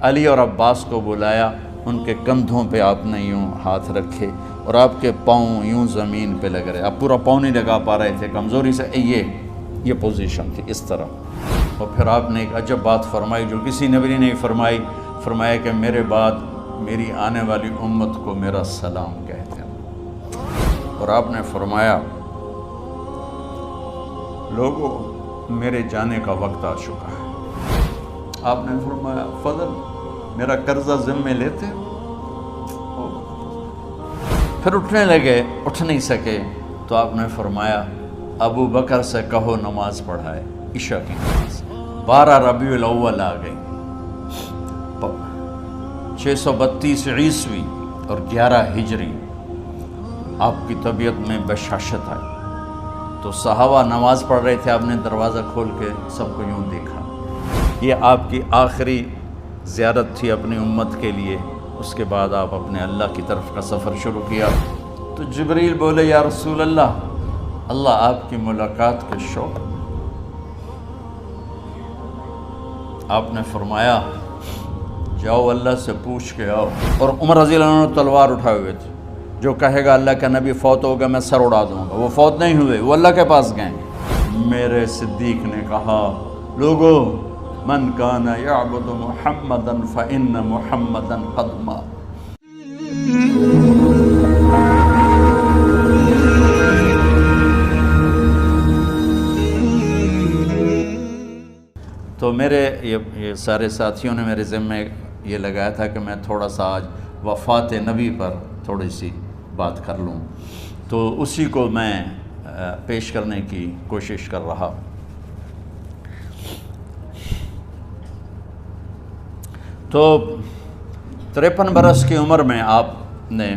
علی اور عباس کو بلایا، ان کے کندھوں پہ آپ نے یوں ہاتھ رکھے اور آپ کے پاؤں یوں زمین پہ لگ رہے، آپ پورا پاؤں نہیں لگا پا رہے تھے کمزوری سے، یہ پوزیشن تھی اس طرح۔ اور پھر آپ نے ایک عجب بات فرمائی جو کسی نبی نے نہیں فرمائی، فرمایا کہ میرے بعد میری آنے والی امت کو میرا سلام کہتے ہیں۔ اور آپ نے فرمایا لوگوں میرے جانے کا وقت آ چکا ہے۔ آپ نے فرمایا فضل میرا قرضہ ذمے لیتے؟ پھر اٹھنے لگے، اٹھ نہیں سکے تو آپ نے فرمایا ابو بکر سے کہو نماز پڑھائے، عشاء کی نماز۔ 12 ربیع الاول آ گئی، 632 عیسوی اور 11 ہجری، آپ کی طبیعت میں بشاشت آئی تو صحابہ نماز پڑھ رہے تھے، آپ نے دروازہ کھول کے سب کو یوں دیکھا۔ یہ آپ کی آخری زیارت تھی اپنی امت کے لیے، اس کے بعد آپ اپنے اللہ کی طرف کا سفر شروع کیا۔ تو جبریل بولے یا رسول اللہ، اللہ آپ کی ملاقات کے شوق۔ آپ نے فرمایا جاؤ اللہ سے پوچھ کے آؤ۔ اور عمر رضی اللہ عنہ تلوار اٹھائے ہوئے تھے، جو کہے گا اللہ کا نبی فوت ہوگا میں سر اڑا دوں گا، وہ فوت نہیں ہوئے، وہ اللہ کے پاس گئے۔ میرے صدیق نے کہا لوگو من کان یعبد محمدا فإن محمدا قد مات۔ تو میرے یہ سارے ساتھیوں نے میرے ذمے یہ لگایا تھا کہ میں تھوڑا سا آج وفات نبی پر تھوڑی سی بات کر لوں، تو اسی کو میں پیش کرنے کی کوشش کر رہا۔ تو 53 برس کی عمر میں آپ نے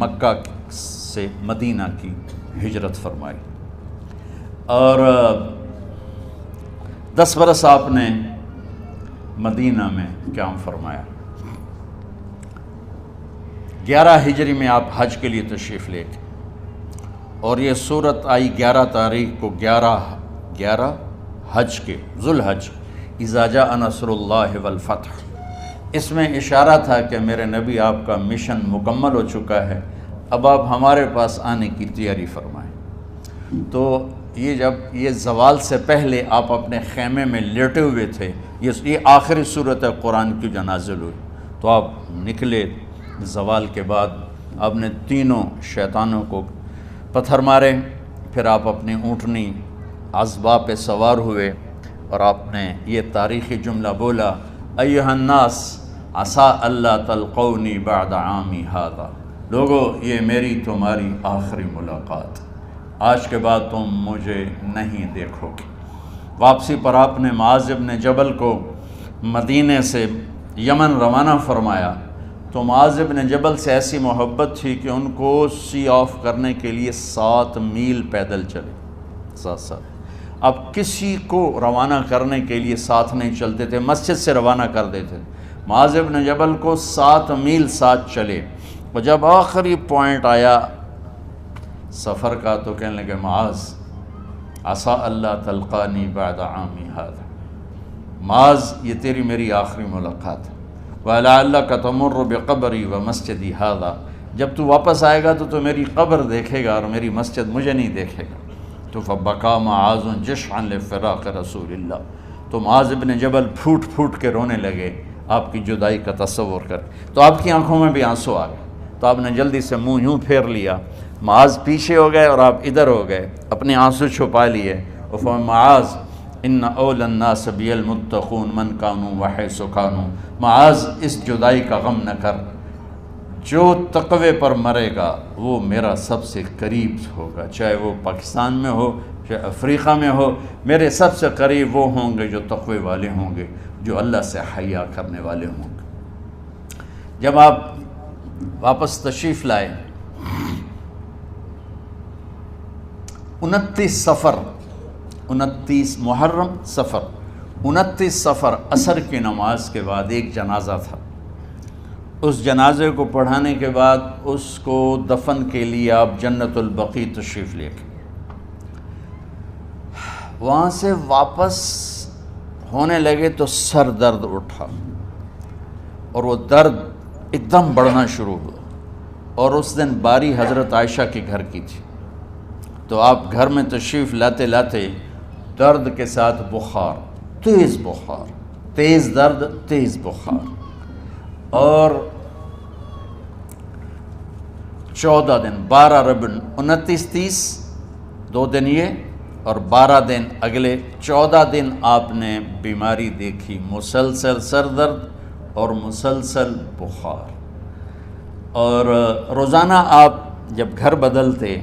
مکہ سے مدینہ کی ہجرت فرمائی، اور 10 برس آپ نے مدینہ میں قیام فرمایا۔ 11 ہجری میں آپ حج کے لیے تشریف لے گئے، اور یہ صورت آئی 11 تاریخ کو، 11 حج کے، ذوالحج، اذا جاء نصر اللہ والفتح۔ اس میں اشارہ تھا کہ میرے نبی آپ کا مشن مکمل ہو چکا ہے، اب آپ ہمارے پاس آنے کی تیاری فرمائیں۔ تو یہ جب یہ زوال سے پہلے آپ اپنے خیمے میں لیٹے ہوئے تھے، یہ آخری صورت قرآن کی جو نازل ہوئی، تو آپ نکلے زوال کے بعد، آپ نے تینوں شیطانوں کو پتھر مارے، پھر آپ اپنی اونٹنی عذبہ پہ سوار ہوئے، اور آپ نے یہ تاریخی جملہ بولا ایھا الناس عسیٰ اللہ تلقونی بعد عامی ھذا، لوگو یہ میری تمہاری آخری ملاقات، آج کے بعد تم مجھے نہیں دیکھو گے۔ واپسی پر آپ نے معاذ بن جبل کو مدینے سے یمن روانہ فرمایا، تو معاذ بن جبل سے ایسی محبت تھی کہ ان کو سی آف کرنے کے لیے 7 میل پیدل چلے، 7۔ اب کسی کو روانہ کرنے کے لیے ساتھ نہیں چلتے تھے، مسجد سے روانہ کر دیتے، معاذ بن جبل کو 7 میل ساتھ چلے، اور جب آخری پوائنٹ آیا سفر کا تو کہنے لگے معاذ عسیٰ اللہ تلقانی بعد عامی ھذا، معاذ یہ تیری میری آخری ملاقات ہے، وَلَعَلَّكَ تَمُرُّ بِقَبْرِي وَمَسْجِدِي ھذا، جب تو واپس آئے گا تو میری قبر دیکھے گا اور میری مسجد مجھے نہیں دیکھے گا۔ تو فَبَكَىٰ مُعَاذٌ جِشْعًا لِفِرَاقِ رسول اللہ، تو معاذ بن جبل پھوٹ پھوٹ کے رونے لگے آپ کی جدائی کا تصور کر، تو آپ کی آنکھوں میں بھی آنسو آ گئے، تو آپ نے جلدی سے منہ یوں پھیر لیا، معاذ پیچھے ہو گئے اور آپ ادھر ہو گئے، اپنے آنسو چھپا لیے، اور معاذ ان اول الناس بی المتقون من کانوا وحیث کانوا، معاذ اس جدائی کا غم نہ کر، جو تقوی پر مرے گا وہ میرا سب سے قریب ہوگا، چاہے وہ پاکستان میں ہو چاہے افریقہ میں ہو، میرے سب سے قریب وہ ہوں گے جو تقوی والے ہوں گے، جو اللہ سے حیا کرنے والے ہوں گے۔ جب آپ واپس تشریف لائے، 29 محرم صفر، 29 صفر عصر کی نماز کے بعد ایک جنازہ تھا، اس جنازے کو پڑھانے کے بعد اس کو دفن کے لیے آپ جنت البقیع تشریف لے گئے۔ وہاں سے واپس ہونے لگے تو سر درد اٹھا، اور وہ درد ایک دم بڑھنا شروع ہوا، اور اس دن باری حضرت عائشہ کے گھر کی تھی، تو آپ گھر میں تشریف لاتے لاتے درد کے ساتھ بخار، تیز درد، تیز بخار، اور 14 دن 12 ربیع 29 30 2 دن یہ اور 12 دن اگلے 14 دن آپ نے بیماری دیکھی، مسلسل سر درد اور مسلسل بخار۔ اور روزانہ آپ جب گھر بدلتے،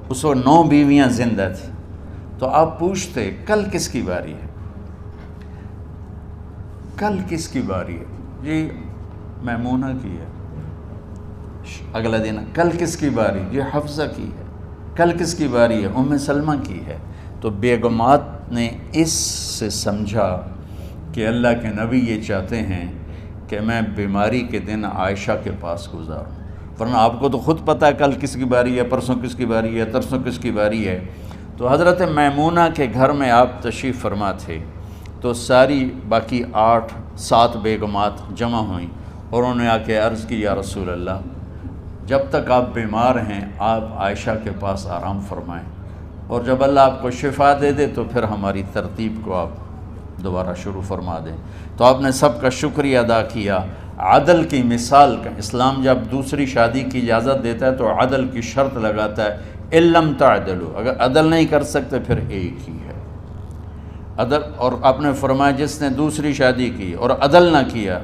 اس وقت 9 بیویاں زندہ تھیں، تو آپ پوچھتے کل کس کی باری ہے، کل کس کی باری ہے؟ جی میمونہ کی ہے۔ اگلا دن کل کس کی باری؟ جی حفصہ کی ہے۔ کل کس کی باری ہے؟ ام سلمہ کی ہے۔ تو بیگمات نے اس سے سمجھا کہ اللہ کے نبی یہ چاہتے ہیں کہ میں بیماری کے دن عائشہ کے پاس گزاروں، ورنہ آپ کو تو خود پتہ ہے کل کس کی باری ہے، پرسوں کس کی باری ہے، ترسوں کس کی باری ہے۔ تو حضرت میمونہ کے گھر میں آپ تشریف فرما تھے، تو ساری باقی 7 بیگمات جمع ہوئیں اور انہوں نے آ کے عرض کی، یا رسول اللہ، جب تک آپ بیمار ہیں آپ عائشہ کے پاس آرام فرمائیں، اور جب اللہ آپ کو شفا دے دے تو پھر ہماری ترتیب کو آپ دوبارہ شروع فرما دیں۔ تو آپ نے سب کا شکریہ ادا کیا۔ عدل کی مثال کا اسلام جب دوسری شادی کی اجازت دیتا ہے تو عدل کی شرط لگاتا ہے، اِلَّمْ تَعْدِلُوا، اگر عدل نہیں کر سکتے پھر ایک ہی ہے عدل۔ اور آپ نے فرمایا جس نے دوسری شادی کی اور عدل نہ کیا،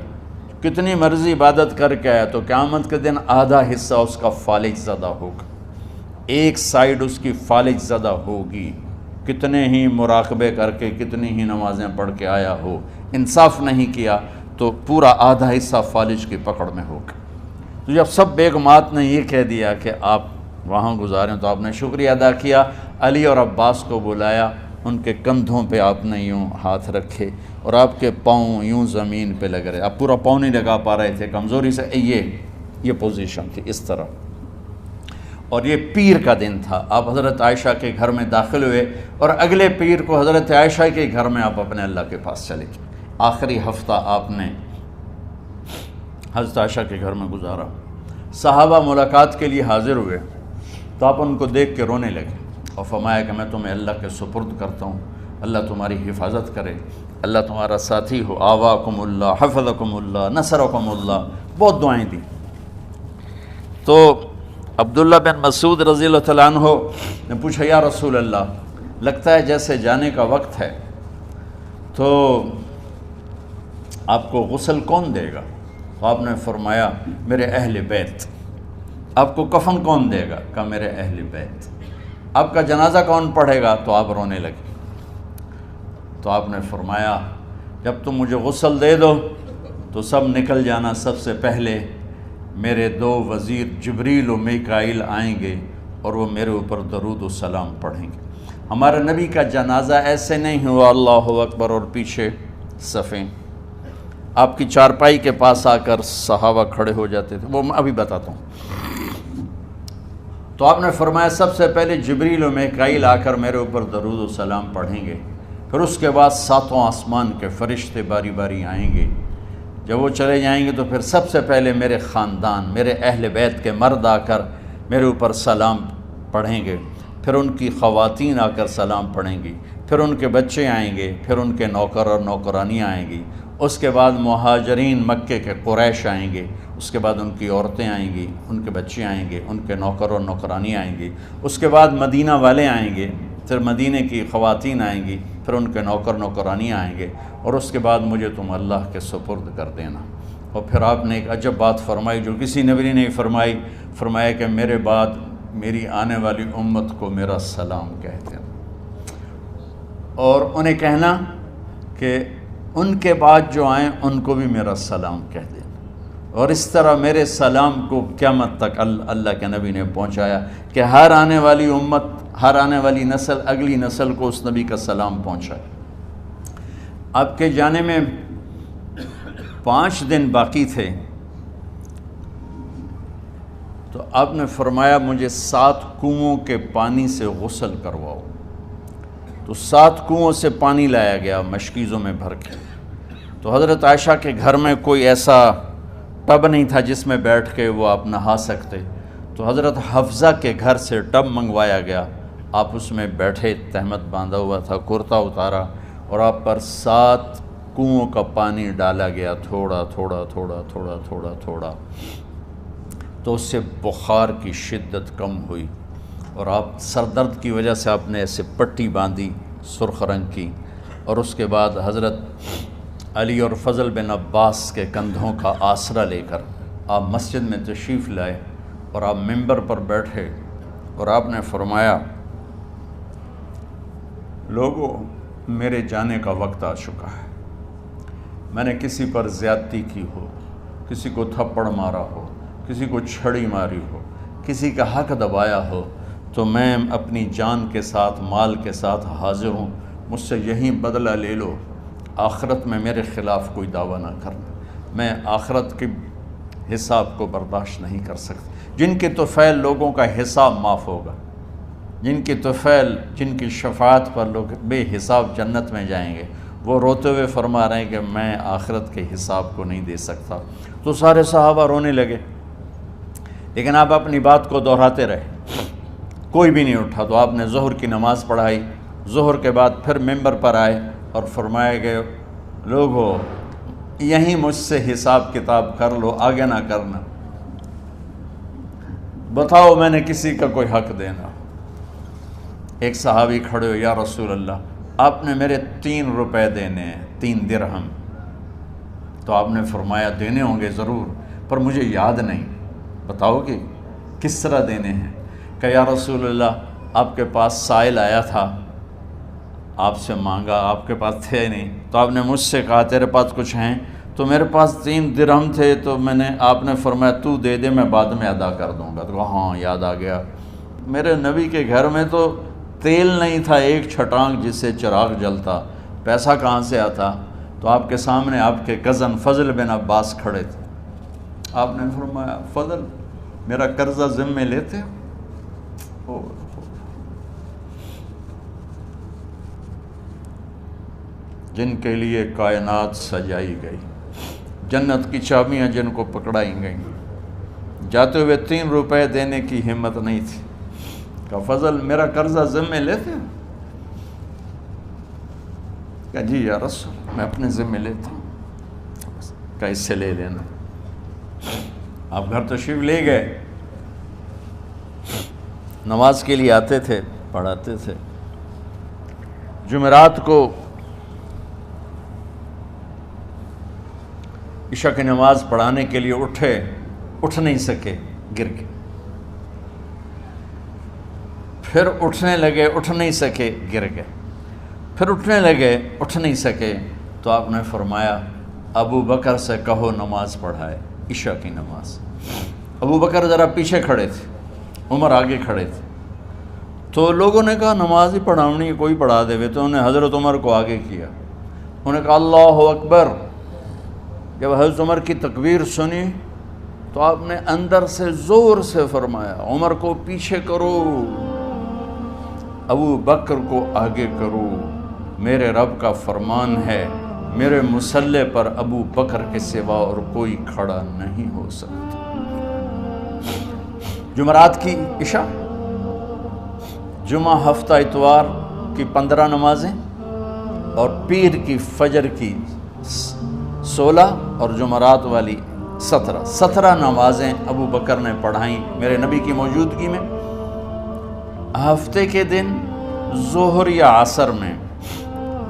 کتنی مرضی عبادت کر کے آیا، تو قیامت کے دن آدھا حصہ اس کا فالج زدہ ہوگا، ایک سائیڈ اس کی فالج زدہ ہوگی، کتنے ہی مراقبے کر کے کتنی ہی نمازیں پڑھ کے آیا ہو، انصاف نہیں کیا تو پورا آدھا حصہ فالج کی پکڑ میں ہوگا۔ تو جب سب بیگمات نے یہ کہہ دیا کہ آپ وہاں گزاریں تو آپ نے شکریہ ادا کیا، علی اور عباس کو بلایا، ان کے کندھوں پہ آپ نے یوں ہاتھ رکھے اور آپ کے پاؤں یوں زمین پہ لگ رہے، آپ پورا پاؤں نہیں لگا پا رہے تھے کمزوری سے، یہ پوزیشن تھی اس طرح۔ اور یہ پیر کا دن تھا، آپ حضرت عائشہ کے گھر میں داخل ہوئے اور اگلے پیر کو حضرت عائشہ کے گھر میں آپ اپنے اللہ کے پاس چلے گئے۔ آخری ہفتہ آپ نے حضرت عائشہ کے گھر میں گزارا۔ صحابہ ملاقات کے لیے حاضر ہوئے تو آپ ان کو دیکھ کے رونے لگے اور فرمایا کہ میں تمہیں اللہ کے سپرد کرتا ہوں، اللہ تمہاری حفاظت کرے، اللہ تمہارا ساتھی ہو، آواکم اللہ، حفظکم اللہ، نصرکم اللہ، بہت دعائیں دیں۔ تو عبداللہ بن مسعود رضی اللہ تعالیٰ عنہ نے پوچھا، یا رسول اللہ، لگتا ہے جیسے جانے کا وقت ہے، تو آپ کو غسل کون دے گا؟ تو آپ نے فرمایا میرے اہل بیت۔ آپ کو کفن کون دے گا؟ کہا میرے اہل بیت۔ آپ کا جنازہ کون پڑھے گا؟ تو آپ رونے لگے۔ تو آپ نے فرمایا جب تم مجھے غسل دے دو تو سب نکل جانا، سب سے پہلے میرے 2 وزیر جبریل و میکائیل آئیں گے اور وہ میرے اوپر درود و سلام پڑھیں گے۔ ہمارے نبی کا جنازہ ایسے نہیں ہوا اللہ اکبر اور پیچھے صفیں، آپ کی چارپائی کے پاس آ کر صحابہ کھڑے ہو جاتے تھے، وہ میں ابھی بتاتا ہوں۔ تو آپ نے فرمایا سب سے پہلے جبریل و میکائیل آ کر میرے اوپر درود و سلام پڑھیں گے، پھر اس کے بعد 7 آسمان کے فرشتے باری باری آئیں گے۔ جب وہ چلے جائیں گے تو پھر سب سے پہلے میرے خاندان، میرے اہل بیت کے مرد آ کر میرے اوپر سلام پڑھیں گے، پھر ان کی خواتین آ کر سلام پڑھیں گی، پھر ان کے بچے آئیں گے، پھر ان کے نوکر اور نوکرانیاں آئیں گی، اس کے بعد مہاجرین مکے کے قریش آئیں گے، اس کے بعد ان کی عورتیں آئیں گی، ان کے بچے آئیں گے، ان کے نوکر اور نوکرانی آئیں گی، اس کے بعد مدینہ والے آئیں گے، پھر مدینہ کی خواتین آئیں گی، پھر ان کے نوکر نوکرانی آئیں گے، اور اس کے بعد مجھے تم اللہ کے سپرد کر دینا۔ اور پھر آپ نے ایک عجب بات فرمائی جو کسی نبی نے نہیں فرمائی، فرمایا کہ میرے بعد میری آنے والی امت کو میرا سلام کہہ دینا، اور انہیں کہنا کہ ان کے بعد جو آئیں ان کو بھی میرا سلام کہہ دینا۔ اور اس طرح میرے سلام کو قیامت تک اللہ کے نبی نے پہنچایا کہ ہر آنے والی امت، ہر آنے والی نسل، اگلی نسل کو اس نبی کا سلام پہنچائے۔ آپ کے جانے میں 5 دن باقی تھے تو آپ نے فرمایا مجھے 7 کنوؤں کے پانی سے غسل کرواؤ۔ تو 7 کنوؤں سے پانی لایا گیا مشکیزوں میں بھر کے۔ تو حضرت عائشہ کے گھر میں کوئی ایسا ٹب نہیں تھا جس میں بیٹھ کے وہ آپ نہا سکتے، تو حضرت حفصہ کے گھر سے ٹب منگوایا گیا، آپ اس میں بیٹھے، تہمت باندھا ہوا تھا، کرتا اتارا، اور آپ پر 7 کنوؤں کا پانی ڈالا گیا، تھوڑا تھوڑا تھوڑا تھوڑا تھوڑا تھوڑا، تو اس سے بخار کی شدت کم ہوئی، اور آپ سر درد کی وجہ سے آپ نے ایسے پٹی باندھی سرخ رنگ کی، اور اس کے بعد حضرت علی اور فضل بن عباس کے کندھوں کا آسرا لے کر آپ مسجد میں تشریف لائے، اور آپ ممبر پر بیٹھے، اور آپ نے فرمایا، لوگوں، میرے جانے کا وقت آ چکا ہے، میں نے کسی پر زیادتی کی ہو، کسی کو تھپڑ مارا ہو، کسی کو چھڑی ماری ہو، کسی کا حق دبایا ہو، تو میں اپنی جان کے ساتھ، مال کے ساتھ حاضر ہوں، مجھ سے یہیں بدلہ لے لو، آخرت میں میرے خلاف کوئی دعویٰ نہ کرنا، میں آخرت کے حساب کو برداشت نہیں کر سکتا۔ جن کے طفیل لوگوں کا حساب معاف ہوگا، جن کی طفیل، جن کی شفاعت پر لوگ بے حساب جنت میں جائیں گے، وہ روتے ہوئے فرما رہے ہیں کہ میں آخرت کے حساب کو نہیں دے سکتا۔ تو سارے صحابہ رونے لگے، لیکن آپ اپنی بات کو دہراتے رہے، کوئی بھی نہیں اٹھا۔ تو آپ نے ظہر کی نماز پڑھائی، ظہر کے بعد پھر ممبر پر آئے اور فرمایا کہ لوگو، یہیں مجھ سے حساب کتاب کر لو، آگے نہ کرنا، بتاؤ میں نے کسی کا کوئی حق دینا۔ ایک صحابی کھڑے ہو، یا رسول اللہ، آپ نے میرے 3 روپے دینے ہیں، 3 درہم۔ تو آپ نے فرمایا دینے ہوں گے ضرور، پر مجھے یاد نہیں، بتاؤ کہ کس طرح دینے ہیں؟ کہ یا رسول اللہ، آپ کے پاس سائل آیا تھا، آپ سے مانگا، آپ کے پاس تھے نہیں، تو آپ نے مجھ سے کہا تیرے پاس کچھ ہیں؟ تو میرے پاس 3 درہم تھے، تو آپ نے فرمایا تو دے دے، میں بعد میں ادا کر دوں گا۔ تو کہا ہاں یاد آ گیا، میرے نبی کے گھر میں تو تیل نہیں تھا، ایک چھٹانگ جس سے چراغ جلتا، پیسہ کہاں سے آتا؟ تو آپ کے سامنے آپ کے کزن فضل بن عباس کھڑے تھے، آپ نے فرمایا فضل، میرا قرضہ ذمہ لیتے ہو؟ جن کے لیے کائنات سجائی گئی، جنت کی چابیاں جن کو پکڑائی گئیں، جاتے ہوئے 3 روپے دینے کی ہمت نہیں تھی۔ کہ فضل، میرا قرضہ ذمہ لیتے ہو؟ کہ جی یا رسول، میں اپنے ذمہ لیتا ہوں۔ کہ اس سے لے لینا۔ آپ گھر تشریف لے گئے، نماز کے لیے آتے تھے، پڑھاتے تھے۔ جمعرات کو عشاء کی نماز پڑھانے کے لیے اٹھ نہیں سکے، گر کے، پھر اٹھنے لگے، اٹھ نہیں سکے، گر گئے، پھر اٹھنے لگے، اٹھ نہیں سکے، تو آپ نے فرمایا ابو بکر سے کہو نماز پڑھائے، عشاء کی نماز۔ ابو بکر ذرا پیچھے کھڑے تھے، عمر آگے کھڑے تھے، تو لوگوں نے کہا نماز ہی پڑھاؤنی ہے، کوئی پڑھا دے وے، تو انہوں نے حضرت عمر کو آگے کیا، انہوں نے کہا اللہ اکبر۔ جب حضرت عمر کی تکبیر سنی تو آپ نے اندر سے زور سے فرمایا عمر کو پیچھے کرو، ابو بکر کو آگے کرو، میرے رب کا فرمان ہے، میرے مصلی پر ابو بکر کے سوا اور کوئی کھڑا نہیں ہو سکتا۔ جمعرات کی عشاء، جمعہ ہفتہ اتوار کی 15 نمازیں، اور پیر کی فجر کی 16 اور جمعرات والی 17 نمازیں ابو بکر نے پڑھائیں میرے نبی کی موجودگی میں۔ ہفتے کے دن ظہر یا عصر میں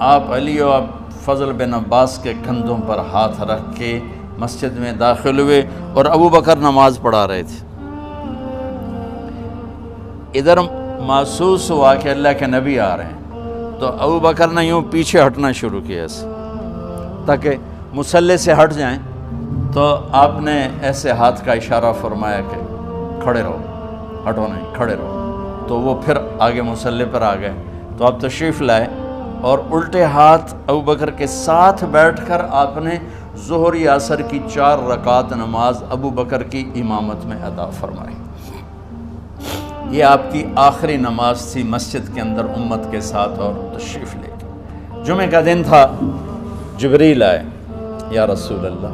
آپ علی اور فضل بن عباس کے کندھوں پر ہاتھ رکھ کے مسجد میں داخل ہوئے اور ابو بکر نماز پڑھا رہے تھے۔ ادھر محسوس ہوا کہ اللہ کے نبی آ رہے ہیں، تو ابو بکر نے یوں پیچھے ہٹنا شروع کیا ایسے تاکہ مصلی سے ہٹ جائیں، تو آپ نے ایسے ہاتھ کا اشارہ فرمایا کہ کھڑے رہو، ہٹو نہیں، کھڑے رہو۔ تو وہ پھر آگے مصلی پر آ گئے، تو آپ تشریف لائے اور الٹے ہاتھ ابو بکر کے ساتھ بیٹھ کر آپ نے ظہر یا عصر کی 4 رکعت نماز ابو بکر کی امامت میں ادا فرمائی۔ یہ آپ کی آخری نماز تھی مسجد کے اندر امت کے ساتھ اور تشریف لے کے۔ جمعہ کا دن تھا، جبریل آئے، یا رسول اللہ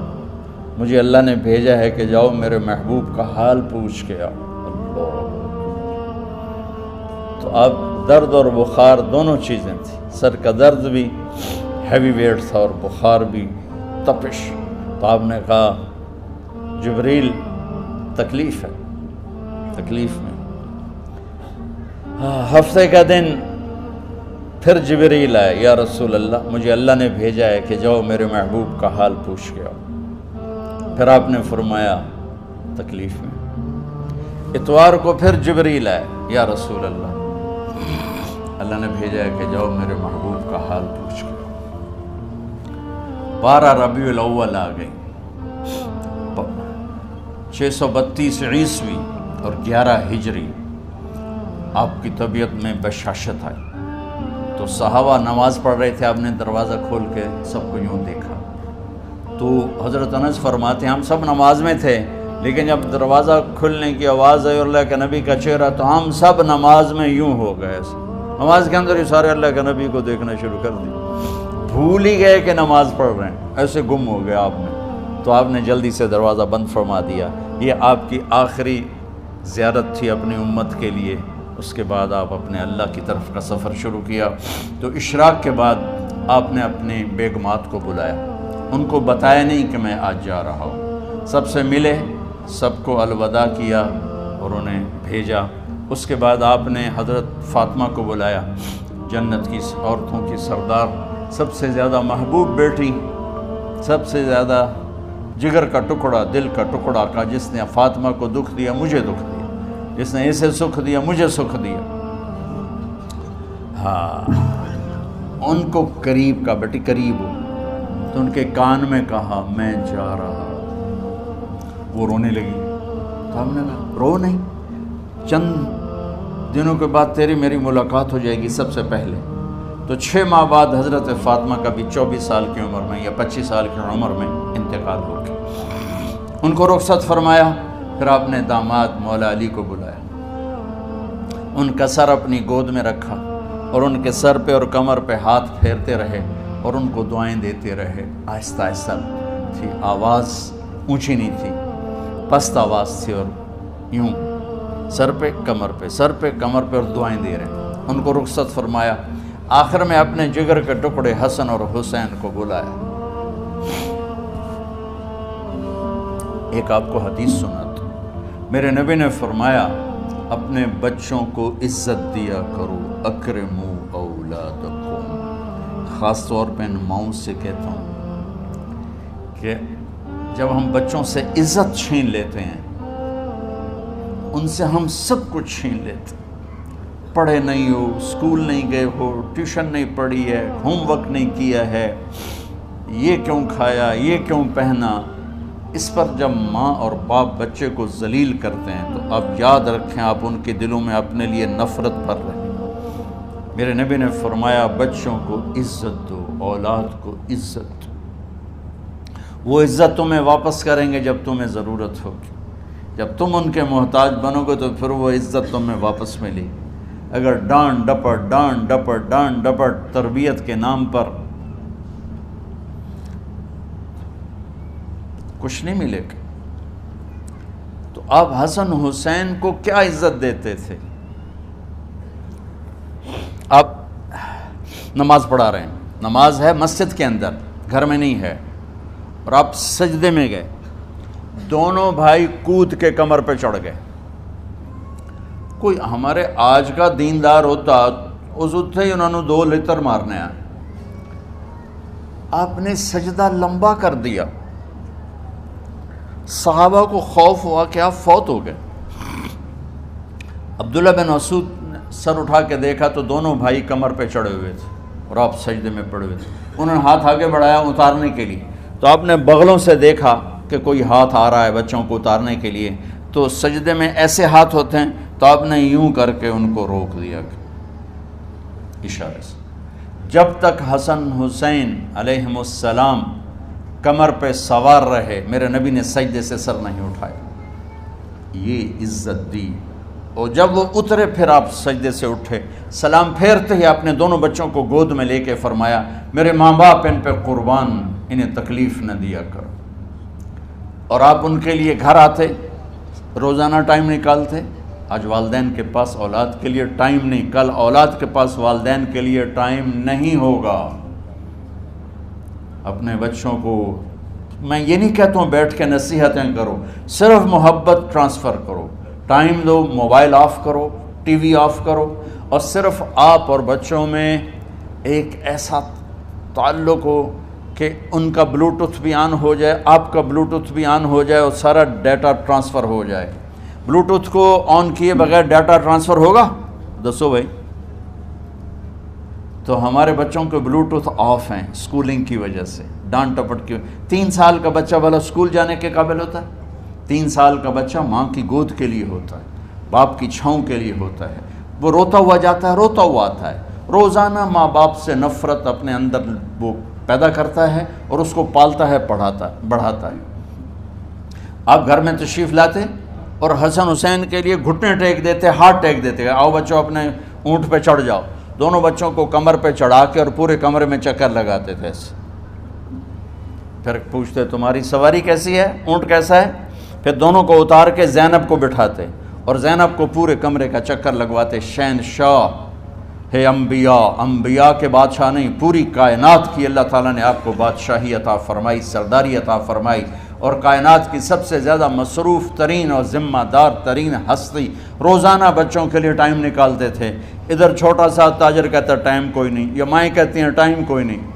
مجھے اللہ نے بھیجا ہے کہ جاؤ میرے محبوب کا حال پوچھ کے آؤ۔ اللہ، تو اب درد اور بخار دونوں چیزیں تھیں، سر کا درد بھی ہیوی ویٹ تھا اور بخار بھی، تپش۔ تو آپ نے کہا جبریل تکلیف ہے، تکلیف میں۔ ہفتے کا دن پھر جبریل آئے، یا رسول اللہ مجھے اللہ نے بھیجا ہے کہ جاؤ میرے محبوب کا حال پوچھ کے آؤ۔ پھر آپ نے فرمایا تکلیف میں۔ اتوار کو پھر جبریل آئے، یا رسول اللہ اللہ نے بھیجا ہے کہ جاؤ میرے محبوب کا حال پوچھ کے آؤ۔ 12 ربیع الاول آ گئی، 632 عیسوی اور 11 ہجری، آپ کی طبیعت میں بشاشت آئی۔ تو صحابہ نماز پڑھ رہے تھے، آپ نے دروازہ کھول کے سب کو یوں دیکھا۔ تو حضرت انس فرماتے ہیں ہم سب نماز میں تھے، لیکن جب دروازہ کھلنے کی آواز آئی اور اللہ کے نبی کا چہرہ، تو ہم سب نماز میں یوں ہو گئے، نماز کے اندر ہی سارے اللہ کے نبی کو دیکھنا شروع کر دی، بھول ہی گئے کہ نماز پڑھ رہے ہیں، ایسے گم ہو گئے آپ میں۔ تو آپ نے جلدی سے دروازہ بند فرما دیا۔ یہ آپ کی آخری زیارت تھی اپنی امت کے لیے۔ اس کے بعد آپ اپنے اللہ کی طرف کا سفر شروع کیا۔ تو اشراق کے بعد آپ نے اپنی بیگمات کو بلایا، ان کو بتایا نہیں کہ میں آج جا رہا ہوں، سب سے ملے، سب کو الوداع کیا اور انہیں بھیجا۔ اس کے بعد آپ نے حضرت فاطمہ کو بلایا، جنت کی عورتوں کی سردار، سب سے زیادہ محبوب بیٹی، سب سے زیادہ جگر کا ٹکڑا، دل کا ٹکڑا کا، جس نے فاطمہ کو دکھ دیا مجھے دکھ دیا، جس نے اسے سکھ دیا مجھے سکھ دیا۔ ہاں، ان کو قریب کا، بیٹی قریب ہو، تو ان کے کان میں کہا میں جا رہا۔ وہ رونے لگی، تو ہم نے کہا رو نہیں، چند دنوں کے بعد تیری میری ملاقات ہو جائے گی سب سے پہلے۔ تو 6 ماہ بعد حضرت فاطمہ کا بھی 24 سال کی عمر میں یا 25 سال کی عمر میں انتقال ہو گیا۔ ان کو رخصت فرمایا۔ پھر آپ نے داماد مولا علی کو بلایا، ان کا سر اپنی گود میں رکھا اور ان کے سر پہ اور کمر پہ ہاتھ پھیرتے رہے اور ان کو دعائیں دیتے رہے۔ آہستہ آہستہ تھی، آواز اونچی نہیں تھی، پست آواز تھی، اور یوں سر پہ کمر پہ، سر پہ کمر پہ، اور دعائیں دے رہے۔ ان کو رخصت فرمایا۔ آخر میں اپنے جگر کے ٹکڑے حسن اور حسین کو بلایا۔ ایک آپ کو حدیث سناتا، میرے نبی نے فرمایا اپنے بچوں کو عزت دیا کرو، اکرموا اولادکم۔ خاص طور پہ ان ماؤں سے کہتا ہوں کہ جب ہم بچوں سے عزت چھین لیتے ہیں، ان سے ہم سب کچھ چھین لیتے ہیں۔ پڑھے نہیں ہو، اسکول نہیں گئے ہو، ٹیوشن نہیں پڑھی ہے، ہوم ورک نہیں کیا ہے، یہ کیوں کھایا، یہ کیوں پہنا، اس پر جب ماں اور باپ بچے کو ذلیل کرتے ہیں تو آپ یاد رکھیں آپ ان کے دلوں میں اپنے لیے نفرت بھر رہے ہیں۔ میرے نبی نے فرمایا بچوں کو عزت دو، اولاد کو عزت دو۔ وہ عزت تمہیں واپس کریں گے جب تمہیں ضرورت ہوگی، جب تم ان کے محتاج بنو گے تو پھر وہ عزت تمہیں واپس ملے گی۔ اگر ڈانٹ ڈپٹ تربیت کے نام پر کچھ نہیں ملے گا۔ تو آپ حسن حسین کو کیا عزت دیتے تھے؟ آپ نماز پڑھا رہے ہیں، نماز ہے مسجد کے اندر، گھر میں نہیں ہے، اور آپ سجدے میں گئے، دونوں بھائی کود کے کمر پہ چڑھ گئے۔ کوئی ہمارے آج کا دیندار ہوتا اس اٹھے ہی انہوں نے 2 لتر مارنے آئے، آپ نے سجدہ لمبا کر دیا۔ صحابہ کو خوف ہوا کہ آپ فوت ہو گئے۔ عبداللہ بن مسعود نے سر اٹھا کے دیکھا تو دونوں بھائی کمر پہ چڑھے ہوئے تھے اور آپ سجدے میں پڑے ہوئے تھے۔ انہوں نے ہاتھ آگے بڑھایا اتارنے کے لیے، تو آپ نے بغلوں سے دیکھا کہ کوئی ہاتھ آ رہا ہے بچوں کو اتارنے کے لیے، تو سجدے میں ایسے ہاتھ ہوتے ہیں، تو آپ نے یوں کر کے ان کو روک دیا اشارے سے۔ جب تک حسن حسین علیہم السلام کمر پہ سوار رہے میرے نبی نے سجدے سے سر نہیں اٹھایا، یہ عزت دی۔ اور جب وہ اترے پھر آپ سجدے سے اٹھے، سلام پھیرتے ہی اپنے دونوں بچوں کو گود میں لے کے فرمایا میرے ماں باپ ان پہ قربان، انہیں تکلیف نہ دیا کرو۔ اور آپ ان کے لیے گھر آتے، روزانہ ٹائم نکالتے۔ آج والدین کے پاس اولاد کے لیے ٹائم نہیں، کل اولاد کے پاس والدین کے لیے ٹائم نہیں ہوگا۔ اپنے بچوں کو میں یہ نہیں کہتا ہوں بیٹھ کے نصیحتیں کرو، صرف محبت ٹرانسفر کرو، ٹائم دو، موبائل آف کرو، ٹی وی آف کرو، اور صرف آپ اور بچوں میں ایک ایسا تعلق ہو کہ ان کا بلوٹوتھ بھی آن ہو جائے، آپ کا بلوٹوتھ بھی آن ہو جائے، اور سارا ڈیٹا ٹرانسفر ہو جائے۔ بلوٹوتھ کو آن کیے بغیر ڈیٹا ٹرانسفر ہوگا؟ دسو بھائی۔ تو ہمارے بچوں کے بلوٹوتھ آف ہیں سکولنگ کی وجہ سے، ڈانٹ ٹپٹ کی۔ 3 سال کا بچہ بھلا سکول جانے کے قابل ہوتا ہے؟ 3 سال کا بچہ ماں کی گود کے لیے ہوتا ہے، باپ کی چھاؤں کے لیے ہوتا ہے، وہ روتا ہوا جاتا ہے، روتا ہوا آتا ہے، روزانہ ماں باپ سے نفرت اپنے اندر وہ پیدا کرتا ہے اور اس کو پالتا ہے، بڑھاتا ہے۔ آپ گھر میں تشریف لاتے اور حسن حسین کے لیے گھٹنے ٹیک دیتے، ہاتھ ٹیک دیتے، آؤ بچوں اپنے اونٹ پہ چڑھ جاؤ، دونوں بچوں کو کمر پہ چڑھا کے اور پورے کمرے میں چکر لگاتے تھے ایسے۔ پھر پوچھتے تمہاری سواری کیسی ہے، اونٹ کیسا ہے؟ پھر دونوں کو اتار کے زینب کو بٹھاتے اور زینب کو پورے کمرے کا چکر لگواتے۔ شہنشاہ ہے انبیاء، انبیاء کے بادشاہ نہیں، پوری کائنات کی اللہ تعالیٰ نے آپ کو بادشاہی عطا فرمائی، سرداری عطا فرمائی، اور کائنات کی سب سے زیادہ مصروف ترین اور ذمہ دار ترین ہستی روزانہ بچوں کے لیے ٹائم نکالتے تھے۔ ادھر چھوٹا سا تاجر کہتا ہے ٹائم کوئی نہیں، یا مائیں کہتی ہیں ٹائم کوئی نہیں۔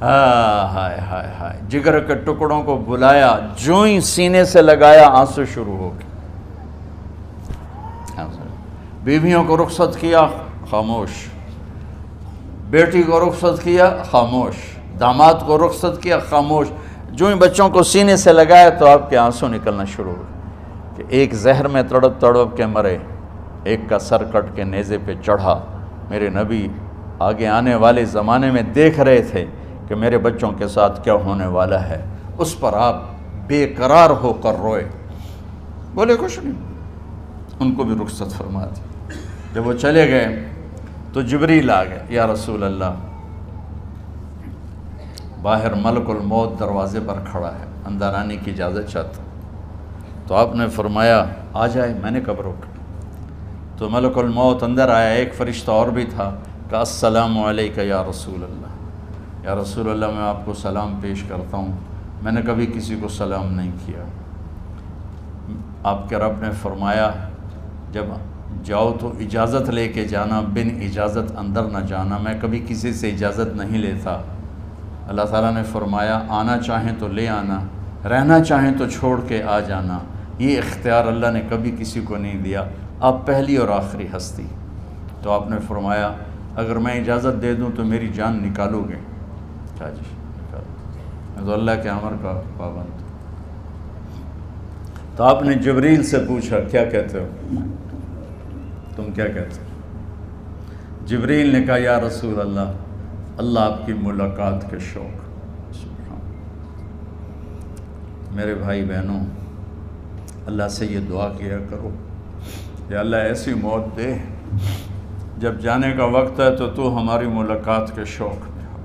ہائے ہائے ہائے، جگر کے ٹکڑوں کو بلایا، جو ہی سینے سے لگایا آنسو شروع ہو گئے۔ بیویوں کو رخصت کیا، خاموش، بیٹی کو رخصت کیا، خاموش، داماد کو رخصت کیا، خاموش، جو ہی بچوں کو سینے سے لگایا تو آپ کے آنسو نکلنا شروع ہو کہ ایک زہر میں تڑپ تڑپ کے مرے، ایک کا سر کٹ کے نیزے پہ چڑھا۔ میرے نبی آگے آنے والے زمانے میں دیکھ رہے تھے کہ میرے بچوں کے ساتھ کیا ہونے والا ہے، اس پر آپ بے قرار ہو کر روئے، بولے کچھ نہیں، ان کو بھی رخصت فرما دی۔ جب وہ چلے گئے تو جبریل آ گئے، یا رسول اللہ، باہر ملک الموت دروازے پر کھڑا ہے، اندر آنے کی اجازت چاہتا۔ تو آپ نے فرمایا آ جائے، میں نے کب روکا؟ تو ملک الموت اندر آیا، ایک فرشتہ اور بھی تھا، کہا السلام علیکہ یا رسول اللہ، یا رسول اللہ میں آپ کو سلام پیش کرتا ہوں، میں نے کبھی کسی کو سلام نہیں کیا۔ آپ کے رب نے فرمایا جب جاؤ تو اجازت لے کے جانا، بن اجازت اندر نہ جانا، میں کبھی کسی سے اجازت نہیں لیتا۔ اللہ تعالیٰ نے فرمایا آنا چاہیں تو لے آنا، رہنا چاہیں تو چھوڑ کے آ جانا، یہ اختیار اللہ نے کبھی کسی کو نہیں دیا، آپ پہلی اور آخری ہستی۔ تو آپ نے فرمایا اگر میں اجازت دے دوں تو میری جان نکالو گے؟ کیا جی نکالو، میں تو اللہ کے امر کا پابند۔ تو آپ نے جبریل سے پوچھا کیا کہتے ہو، تم کیا کہتے ہو؟ جبریل نے کہا یا رسول اللہ، اللہ آپ کی ملاقات کے شوق۔ سبحان، میرے بھائی بہنوں، اللہ سے یہ دعا کیا کرو یا اللہ ایسی موت دے جب جانے کا وقت ہے تو ہماری ملاقات کے شوق میں ہو۔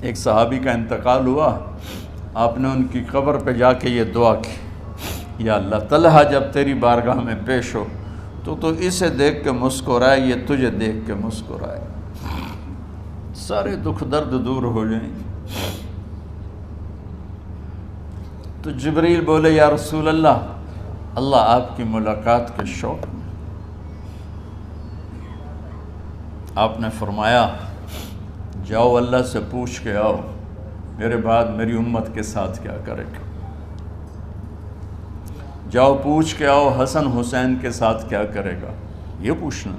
ایک صحابی کا انتقال ہوا، آپ نے ان کی قبر پہ جا کے یہ دعا کی، یا اللہ طلحہ جب تیری بارگاہ میں پیش ہو تو اسے دیکھ کے مسکرائے، یہ تجھے دیکھ کے مسکرائے، سارے دکھ درد دور ہو جائیں۔ تو جبریل بولے یا رسول اللہ، اللہ آپ کی ملاقات کے شوق میں۔ آپ نے فرمایا جاؤ اللہ سے پوچھ کے آؤ میرے بعد میری امت کے ساتھ کیا کرے گا، جاؤ پوچھ کے آؤ حسن حسین کے ساتھ کیا کرے گا۔ یہ پوچھنا،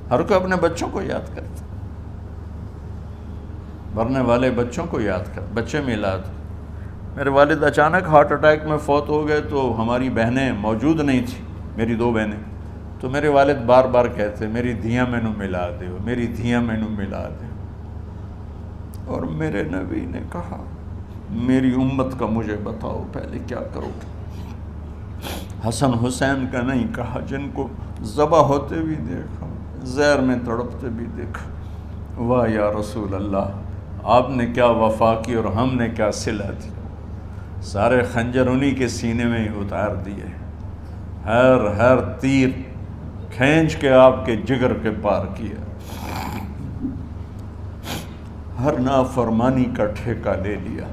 ہر کوئی اپنے بچوں کو یاد کرتا، مرنے والے بچوں کو یاد کر، بچے میلاد۔ میرے والد اچانک ہارٹ اٹیک میں فوت ہو گئے تو ہماری بہنیں موجود نہیں تھیں، میری 2 بہنیں، تو میرے والد بار بار کہتے میری دھیاں مینوں ملا دیو، میری دھیاں مینوں ملا دیو۔ اور میرے نبی نے کہا میری امت کا مجھے بتاؤ پہلے کیا کرو گے۔ حسن حسین کا نہیں کہا، جن کو ذبح ہوتے بھی دیکھا، زہر میں تڑپتے بھی دیکھا، واہ یا رسول اللہ، آپ نے کیا وفا کی اور ہم نے کیا صلہ دی، سارے خنجر انہی کے سینے میں ہی اتار دیے، ہر تیر کھینچ کے آپ کے جگر کے پار کیا، ہر نافرمانی کا ٹھیکہ لے لیا۔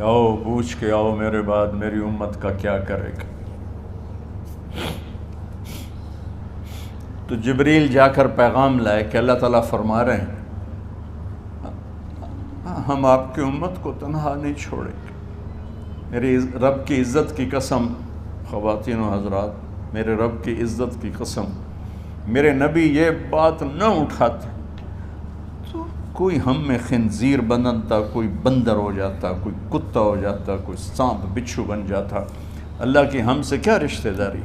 آؤ پوچھ کے آؤ میرے بعد میری امت کا کیا کرے گا۔ تو جبریل جا کر پیغام لائے کہ اللہ تعالیٰ فرما رہے ہیں ہم آپ کی امت کو تنہا نہیں چھوڑیں گے۔ میرے رب کی عزت کی قسم، خواتین و حضرات، میرے رب کی عزت کی قسم، میرے نبی یہ بات نہ اٹھاتے تو کوئی ہم میں خنزیر بنتا، کوئی بندر ہو جاتا، کوئی کتا ہو جاتا، کوئی سانپ بچھو بن جاتا۔ اللہ کی ہم سے کیا رشتہ داری؟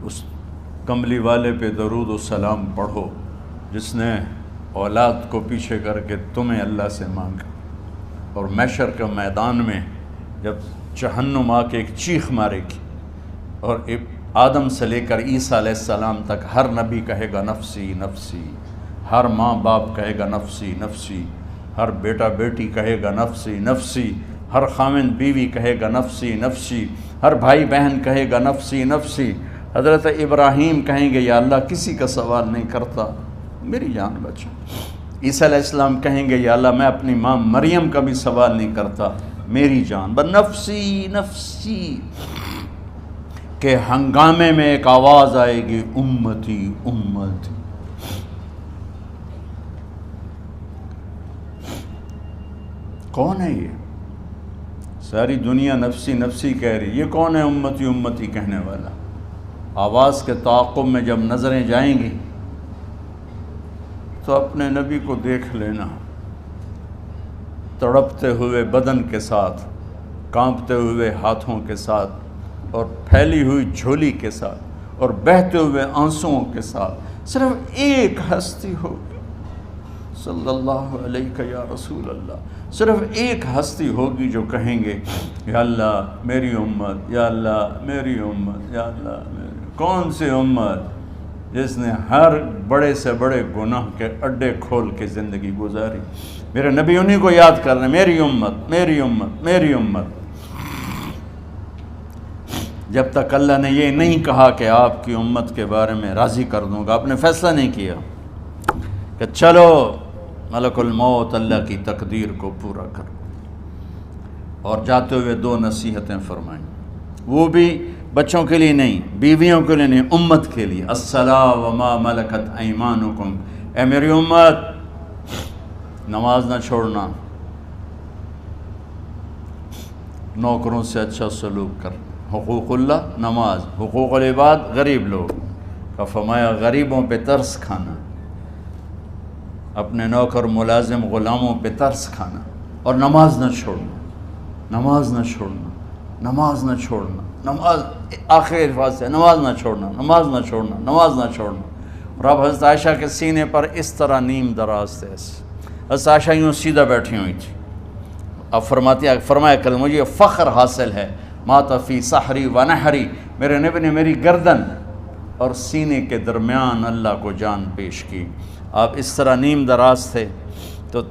اس کملی والے پہ درود و سلام پڑھو جس نے اولاد کو پیچھے کر کے تمہیں اللہ سے مانگا، اور محشر کا میدان میں جب جہنم آ کے ایک چیخ مارے گی اور آدم سے لے کر عیسیٰ علیہ السلام تک ہر نبی کہے گا نفسی نفسی، ہر ماں باپ کہے گا نفسی نفسی، ہر بیٹا بیٹی کہے گا نفسی نفسی، ہر خاوند بیوی کہے گا نفسی نفسی، ہر بھائی بہن کہے گا نفسی نفسی۔ حضرت ابراہیم کہیں گے یا اللہ کسی کا سوال نہیں کرتا، میری جان بچا۔ عیسیٰ علیہ السلام کہیں گے یا اللہ میں اپنی ماں مریم کا بھی سوال نہیں کرتا، میری جان بس نفسی نفسی۔ کہ ہنگامے میں ایک آواز آئے گی امتی امتی۔ کون ہے یہ؟ ساری دنیا نفسی نفسی کہہ رہی، یہ کون ہے امتی امتی کہنے والا؟ آواز کے تعاقب میں جب نظریں جائیں گی تو اپنے نبی کو دیکھ لینا، تڑپتے ہوئے بدن کے ساتھ، کانپتے ہوئے ہاتھوں کے ساتھ، اور پھیلی ہوئی جھولی کے ساتھ، اور بہتے ہوئے آنسوؤں کے ساتھ، صرف ایک ہستی ہوگی، صلی اللہ علیہ یا رسول اللہ، صرف ایک ہستی ہوگی جو کہیں گے یا اللہ میری امت، یا اللہ میری امت، یا اللہ میری۔ کون سی امت؟ جس نے ہر بڑے سے بڑے گناہ کے اڈے کھول کے زندگی گزاری۔ میرے نبی انہی کو یاد کر رہے ہیں، میری امت میری امت میری امت۔ جب تک اللہ نے یہ نہیں کہا کہ آپ کی امت کے بارے میں راضی کر دوں گا، آپ نے فیصلہ نہیں کیا کہ چلو ملک الموت اللہ کی تقدیر کو پورا کرو، اور جاتے ہوئے دو نصیحتیں فرمائیں، وہ بھی بچوں کے لیے نہیں، بیویوں کے لیے نہیں، امت کے لیے۔ الصلاۃ وما ملکت ایمانکم، اے میری امت نماز نہ چھوڑنا، نوکروں سے اچھا سلوک کر، حقوق اللہ نماز، حقوق العباد غریب لوگ کا فرمایا غریبوں پہ ترس کھانا، اپنے نوکر ملازم غلاموں پہ ترس کھانا، اور نماز نہ چھوڑنا، نماز نہ چھوڑنا، نماز نہ چھوڑنا، نماز آخر الفاظ سے نماز نہ چھوڑنا، نماز نہ چھوڑنا، نماز نہ چھوڑنا۔ اور اب حضرت عائشہ کے سینے پر اس طرح نیم دراز تھے، حضرت عائشہ یوں سیدھا بیٹھی ہوئی تھی۔ اب فرمایا کل مجھے فخر حاصل ہے، مات فی سحری و نحری، میرے نبی نے میری گردن اور سینے کے درمیان اللہ کو جان پیش کی۔ آپ اس طرح نیم دراز تھے تو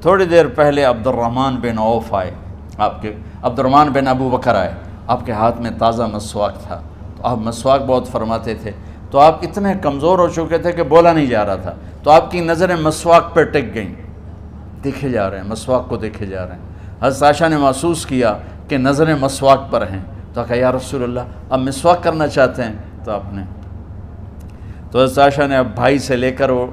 تھوڑی دیر پہلے عبد الرحمن بن عوف آئے، عبد الرحمن بن ابو بکر آئے، آپ کے ہاتھ میں تازہ مسواک تھا، تو آپ مسواک بہت فرماتے تھے، تو آپ اتنے کمزور ہو چکے تھے کہ بولا نہیں جا رہا تھا، تو آپ کی نظریں مسواک پہ ٹک گئیں، دیکھے جا رہے ہیں، مسواک کو دیکھے جا رہے ہیں۔ حضرت عائشہ نے محسوس کیا کہ نظریں مسواک پر ہیں، تو کہا یا رسول اللہ اب مسواک کرنا چاہتے ہیں، تو آپ نے تو حضرت عائشہ نے اب بھائی سے لے کر وہ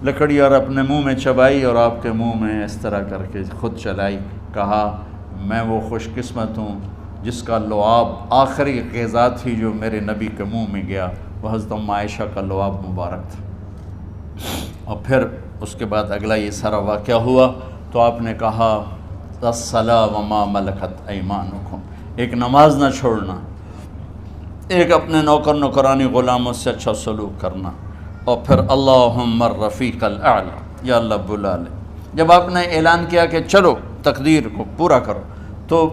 لکڑی اور اپنے منہ میں چبائی اور آپ کے منہ میں اس طرح کر کے خود چلائی، کہا میں وہ خوش قسمت ہوں جس کا لعاب آخری غذا تھی جو میرے نبی کے منہ میں گیا، وہ حضرت ام عائشہ کا لعاب مبارک تھا۔ اور پھر اس کے بعد اگلا یہ سارا واقعہ ہوا، تو آپ نے کہا الصلاۃ وما ملکت ایمانکم، ایک نماز نہ چھوڑنا، ایک اپنے نوکر نوکرانی غلاموں سے اچھا سلوک کرنا، اور پھر اللہم الرفیق الاعلی، یا اللہ بلا لے۔ جب آپ نے اعلان کیا کہ چلو تقدیر کو پورا کرو، تو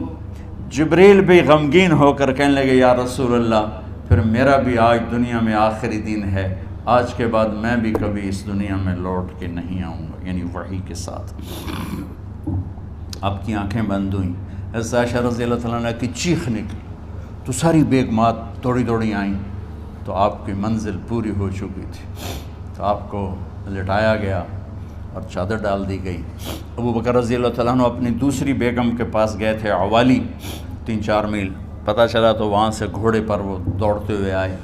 جبریل بھی غمگین ہو کر کہنے لگے یا رسول اللہ پھر میرا بھی آج دنیا میں آخری دن ہے، آج کے بعد میں بھی کبھی اس دنیا میں لوٹ کے نہیں آؤں گا، یعنی وحی کے ساتھ۔ آپ کی آنکھیں بند ہوئیں، حضرت عائشہ رضی اللہ تعالیٰ عنہ کی چیخ نکلی تو ساری بیگمات دوڑی دوڑی آئیں، تو آپ کی منزل پوری ہو چکی تھی، تو آپ کو لٹایا گیا اور چادر ڈال دی گئی۔ ابو بکر رضی اللہ تعالیٰ عنہ اپنی دوسری بیگم کے پاس گئے تھے عوالی، 3-4 میل، پتہ چلا تو وہاں سے گھوڑے پر وہ دوڑتے ہوئے آئے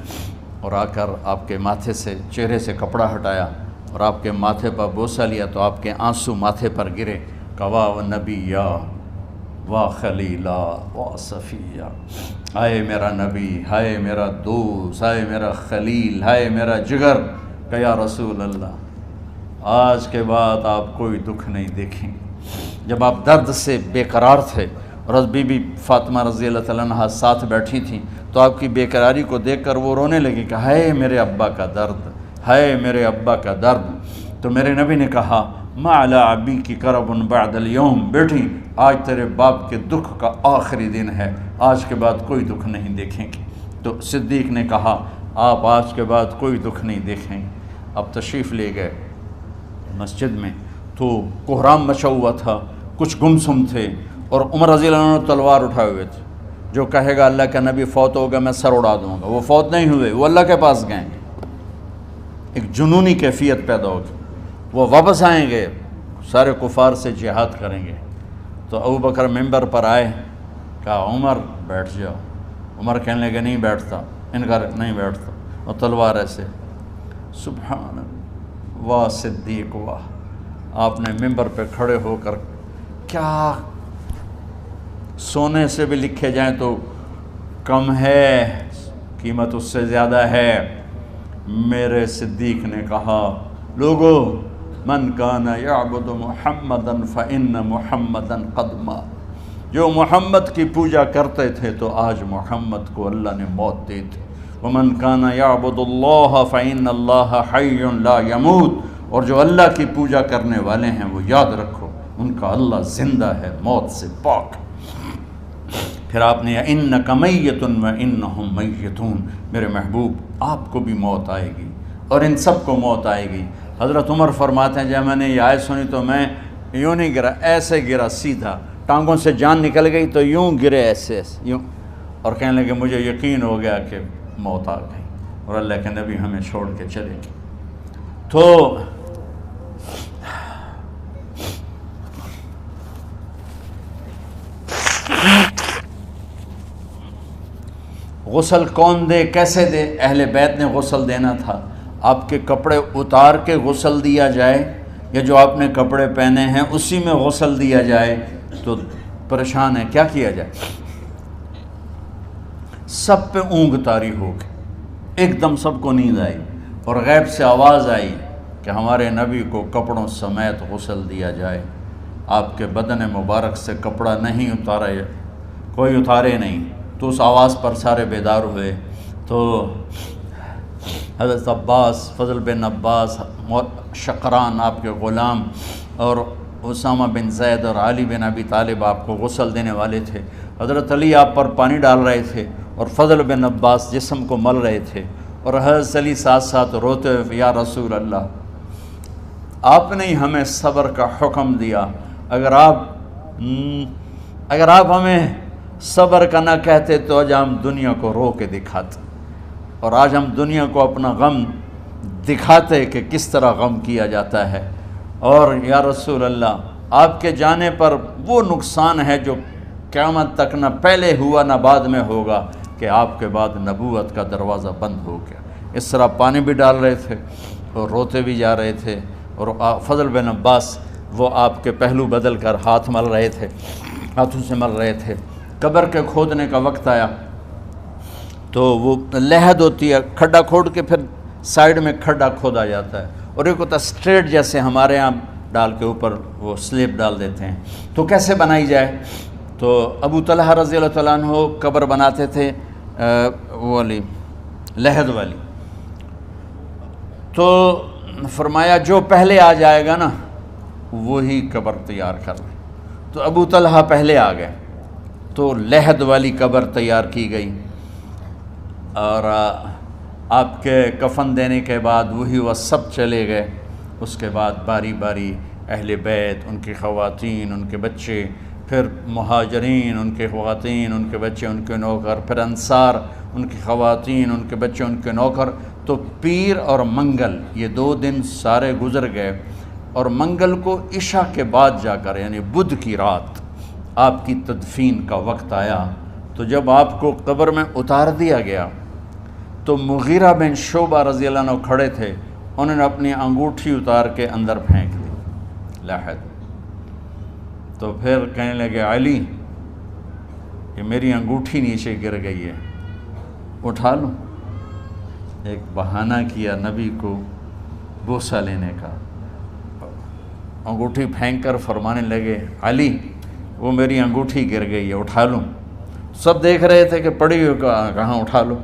اور آ کر آپ کے ماتھے سے چہرے سے کپڑا ہٹایا اور آپ کے ماتھے پر بوسہ لیا تو آپ کے آنسو ماتھے پر گرے، کوا و نبیہ وا خلیلا وا صفیہ، ہائے میرا نبی، ہائے میرا دوست، ہائے میرا خلیل، ہائے میرا جگر، کہ یا رسول اللہ آج کے بعد آپ کوئی دکھ نہیں دیکھیں گے۔ جب آپ درد سے بے قرار تھے اور بی بی فاطمہ رضی اللہ تعالیٰ عنہ ساتھ بیٹھی تھیں تو آپ کی بے قراری کو دیکھ کر وہ رونے لگی کہ ہائے میرے ابا کا درد، ہائے میرے ابا کا درد۔ تو میرے نبی نے کہا ما علی ابی کی کرب بعد اليوم، بیٹی آج تیرے باپ کے دکھ کا آخری دن ہے، آج کے بعد کوئی دکھ نہیں دیکھیں گے۔ تو صدیق نے کہا آپ آج کے بعد کوئی دکھ نہیں دیکھیں گے۔ اب تشریف لے گئے مسجد میں تو کوہرام مچا ہوا تھا، کچھ گمسم تھے اور عمر رضی اللہ عنہ تلوار اٹھائے ہوئے تھے، جو کہے گا اللہ کا نبی فوت ہوگا میں سر اڑا دوں گا، وہ فوت نہیں ہوئے، وہ اللہ کے پاس گئے، ایک جنونی کیفیت پیدا ہوگی، وہ واپس آئیں گے، سارے کفار سے جہاد کریں گے۔ تو ابو بکر ممبر پر آئے، کہا عمر بیٹھ جاؤ، عمر کہنے لگے نہیں بیٹھتا، انکار نہیں بیٹھتا، اور تلوار ایسے، سبحان واہ صدیق واہ۔ آپ نے ممبر پہ کھڑے ہو کر کیا سونے سے بھی لکھے جائیں تو کم ہے، قیمت اس سے زیادہ ہے، میرے صدیق نے کہا لوگو من کان یعبد محمدا فإن محمدا قد مات، جو محمد کی پوجا کرتے تھے تو آج محمد کو اللہ نے موت دی تھی، ومن کان یعبد اللہ فإن اللہ حی لا یموت، اور جو اللہ کی پوجا کرنے والے ہیں وہ یاد رکھو ان کا اللہ زندہ ہے، موت سے پاک۔ پھر آپ نے اِنَّکَ مَیِّتٌ وَإِنَّهُمْ مَیِّتُونَ، میرے محبوب آپ کو بھی موت آئے گی اور ان سب کو موت آئے گی۔ حضرت عمر فرماتے ہیں جب میں نے یہ آیت سنی تو میں یوں نہیں گرا، ایسے گرا سیدھا، ٹانگوں سے جان نکل گئی تو یوں گرے ایسے یوں، اور کہنے لگے مجھے یقین ہو گیا کہ موت آ گئی اور اللہ کے نبی ہمیں چھوڑ کے چلے گئے۔ تو غسل کون دے، کیسے دے؟ اہل بیت نے غسل دینا تھا۔ آپ کے کپڑے اتار کے غسل دیا جائے یا جو آپ نے کپڑے پہنے ہیں اسی میں غسل دیا جائے تو پریشان ہے، کیا کیا جائے؟ سب پہ اونگ طاری ہو گئی، ایک دم سب کو نیند آئی اور غیب سے آواز آئی کہ ہمارے نبی کو کپڑوں سمیت غسل دیا جائے۔ آپ کے بدن مبارک سے کپڑا نہیں اتارا، کوئی اتارے نہیں، تو اس آواز پر سارے بیدار ہوئے۔ تو حضرت عباس، فضل بن عباس، شقران آپ کے غلام، اور اسامہ بن زید اور علی بن ابی طالب آپ کو غسل دینے والے تھے۔ حضرت علی آپ پر پانی ڈال رہے تھے اور فضل بن عباس جسم کو مل رہے تھے، اور حضرت علی ساتھ ساتھ روتے ہوئے یا رسول اللہ آپ نے ہمیں صبر کا حکم دیا، اگر آپ ہمیں صبر کا نہ کہتے تو آج ہم دنیا کو رو کے دکھاتے، اور آج ہم دنیا کو اپنا غم دکھاتے کہ کس طرح غم کیا جاتا ہے۔ اور یا رسول اللہ آپ کے جانے پر وہ نقصان ہے جو قیامت تک نہ پہلے ہوا نہ بعد میں ہوگا، کہ آپ کے بعد نبوت کا دروازہ بند ہو گیا۔ اس طرح پانی بھی ڈال رہے تھے اور روتے بھی جا رہے تھے، اور فضل بن عباس وہ آپ کے پہلو بدل کر ہاتھ مل رہے تھے، ہاتھوں سے مل رہے تھے۔ قبر کے کھودنے کا وقت آیا تو وہ لحد ہوتی ہے، کھڈا کھود کے پھر سائیڈ میں کھڈا کھودا جاتا ہے، اور ایک ہوتا اسٹریٹ جیسے ہمارے ہاں ڈال کے اوپر وہ سلیب ڈال دیتے ہیں، تو کیسے بنائی جائے؟ تو ابو طلحہ رضی اللہ تعالیٰ عنہ قبر بناتے تھے وہ والی لحد والی، تو فرمایا جو پہلے آ جائے گا نا وہی قبر تیار کر لے۔ تو ابو طلحہ پہلے آ گئے، تو لحد والی قبر تیار کی گئی، اور آپ کے کفن دینے کے بعد وہی وہ سب چلے گئے۔ اس کے بعد باری باری اہل بیت، ان کی خواتین، ان کے بچے، پھر مہاجرین، ان کے خواتین، ان کے بچے، ان کے نوکر، پھر انصار، ان کی خواتین، ان کے بچے، ان کے نوکر۔ تو پیر اور منگل یہ 2 دن سارے گزر گئے، اور منگل کو عشاء کے بعد جا کر یعنی بدھ کی رات آپ کی تدفین کا وقت آیا۔ تو جب آپ کو قبر میں اتار دیا گیا تو مغیرہ بن شعبہ رضی اللہ عنہ کھڑے تھے، انہوں نے اپنی انگوٹھی اتار کے اندر پھینک دی لحد۔ تو پھر کہنے لگے علی کہ میری انگوٹھی نیچے گر گئی ہے، اٹھا لوں۔ ایک بہانہ کیا نبی کو بوسہ لینے کا، انگوٹھی پھینک کر فرمانے لگے علی وہ میری انگوٹھی گر گئی ہے، اٹھا لوں۔ سب دیکھ رہے تھے کہ پڑی ہوئی کہاں اٹھا لو،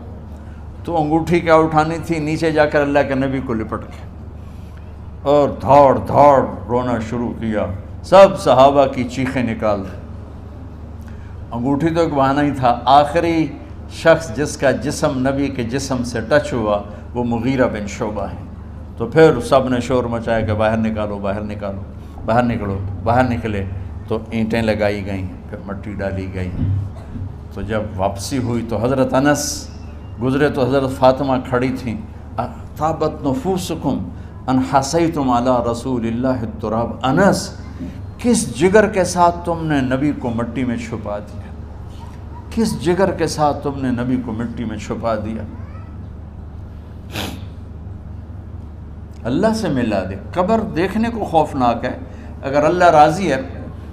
تو انگوٹھی کیا اٹھانی تھی، نیچے جا کر اللہ کے نبی کو لپٹ کے اور دھاڑ دھاڑ رونا شروع کیا۔ سب صحابہ کی چیخیں نکال دی۔ انگوٹھی تو ایک بہانہ ہی تھا، آخری شخص جس کا جسم نبی کے جسم سے ٹچ ہوا وہ مغیرہ بن شعبہ ہے۔ تو پھر سب نے شور مچایا کہ باہر نکالو، باہر نکالو، باہر نکلو۔ باہر نکلے تو اینٹیں لگائی گئیں، پھر مٹی ڈالی گئی۔ تو جب واپسی ہوئی تو حضرت انس گزرے تو حضرت فاطمہ کھڑی تھیں، طابت نفوسکم ان حسیتم علی رسول اللہ التراب۔ انس کس جگر کے ساتھ تم نے نبی کو مٹی میں چھپا دیا، کس جگر کے ساتھ تم نے نبی کو مٹی میں چھپا دیا۔ اللہ سے ملا دے۔ قبر دیکھنے کو خوفناک ہے، اگر اللہ راضی ہے،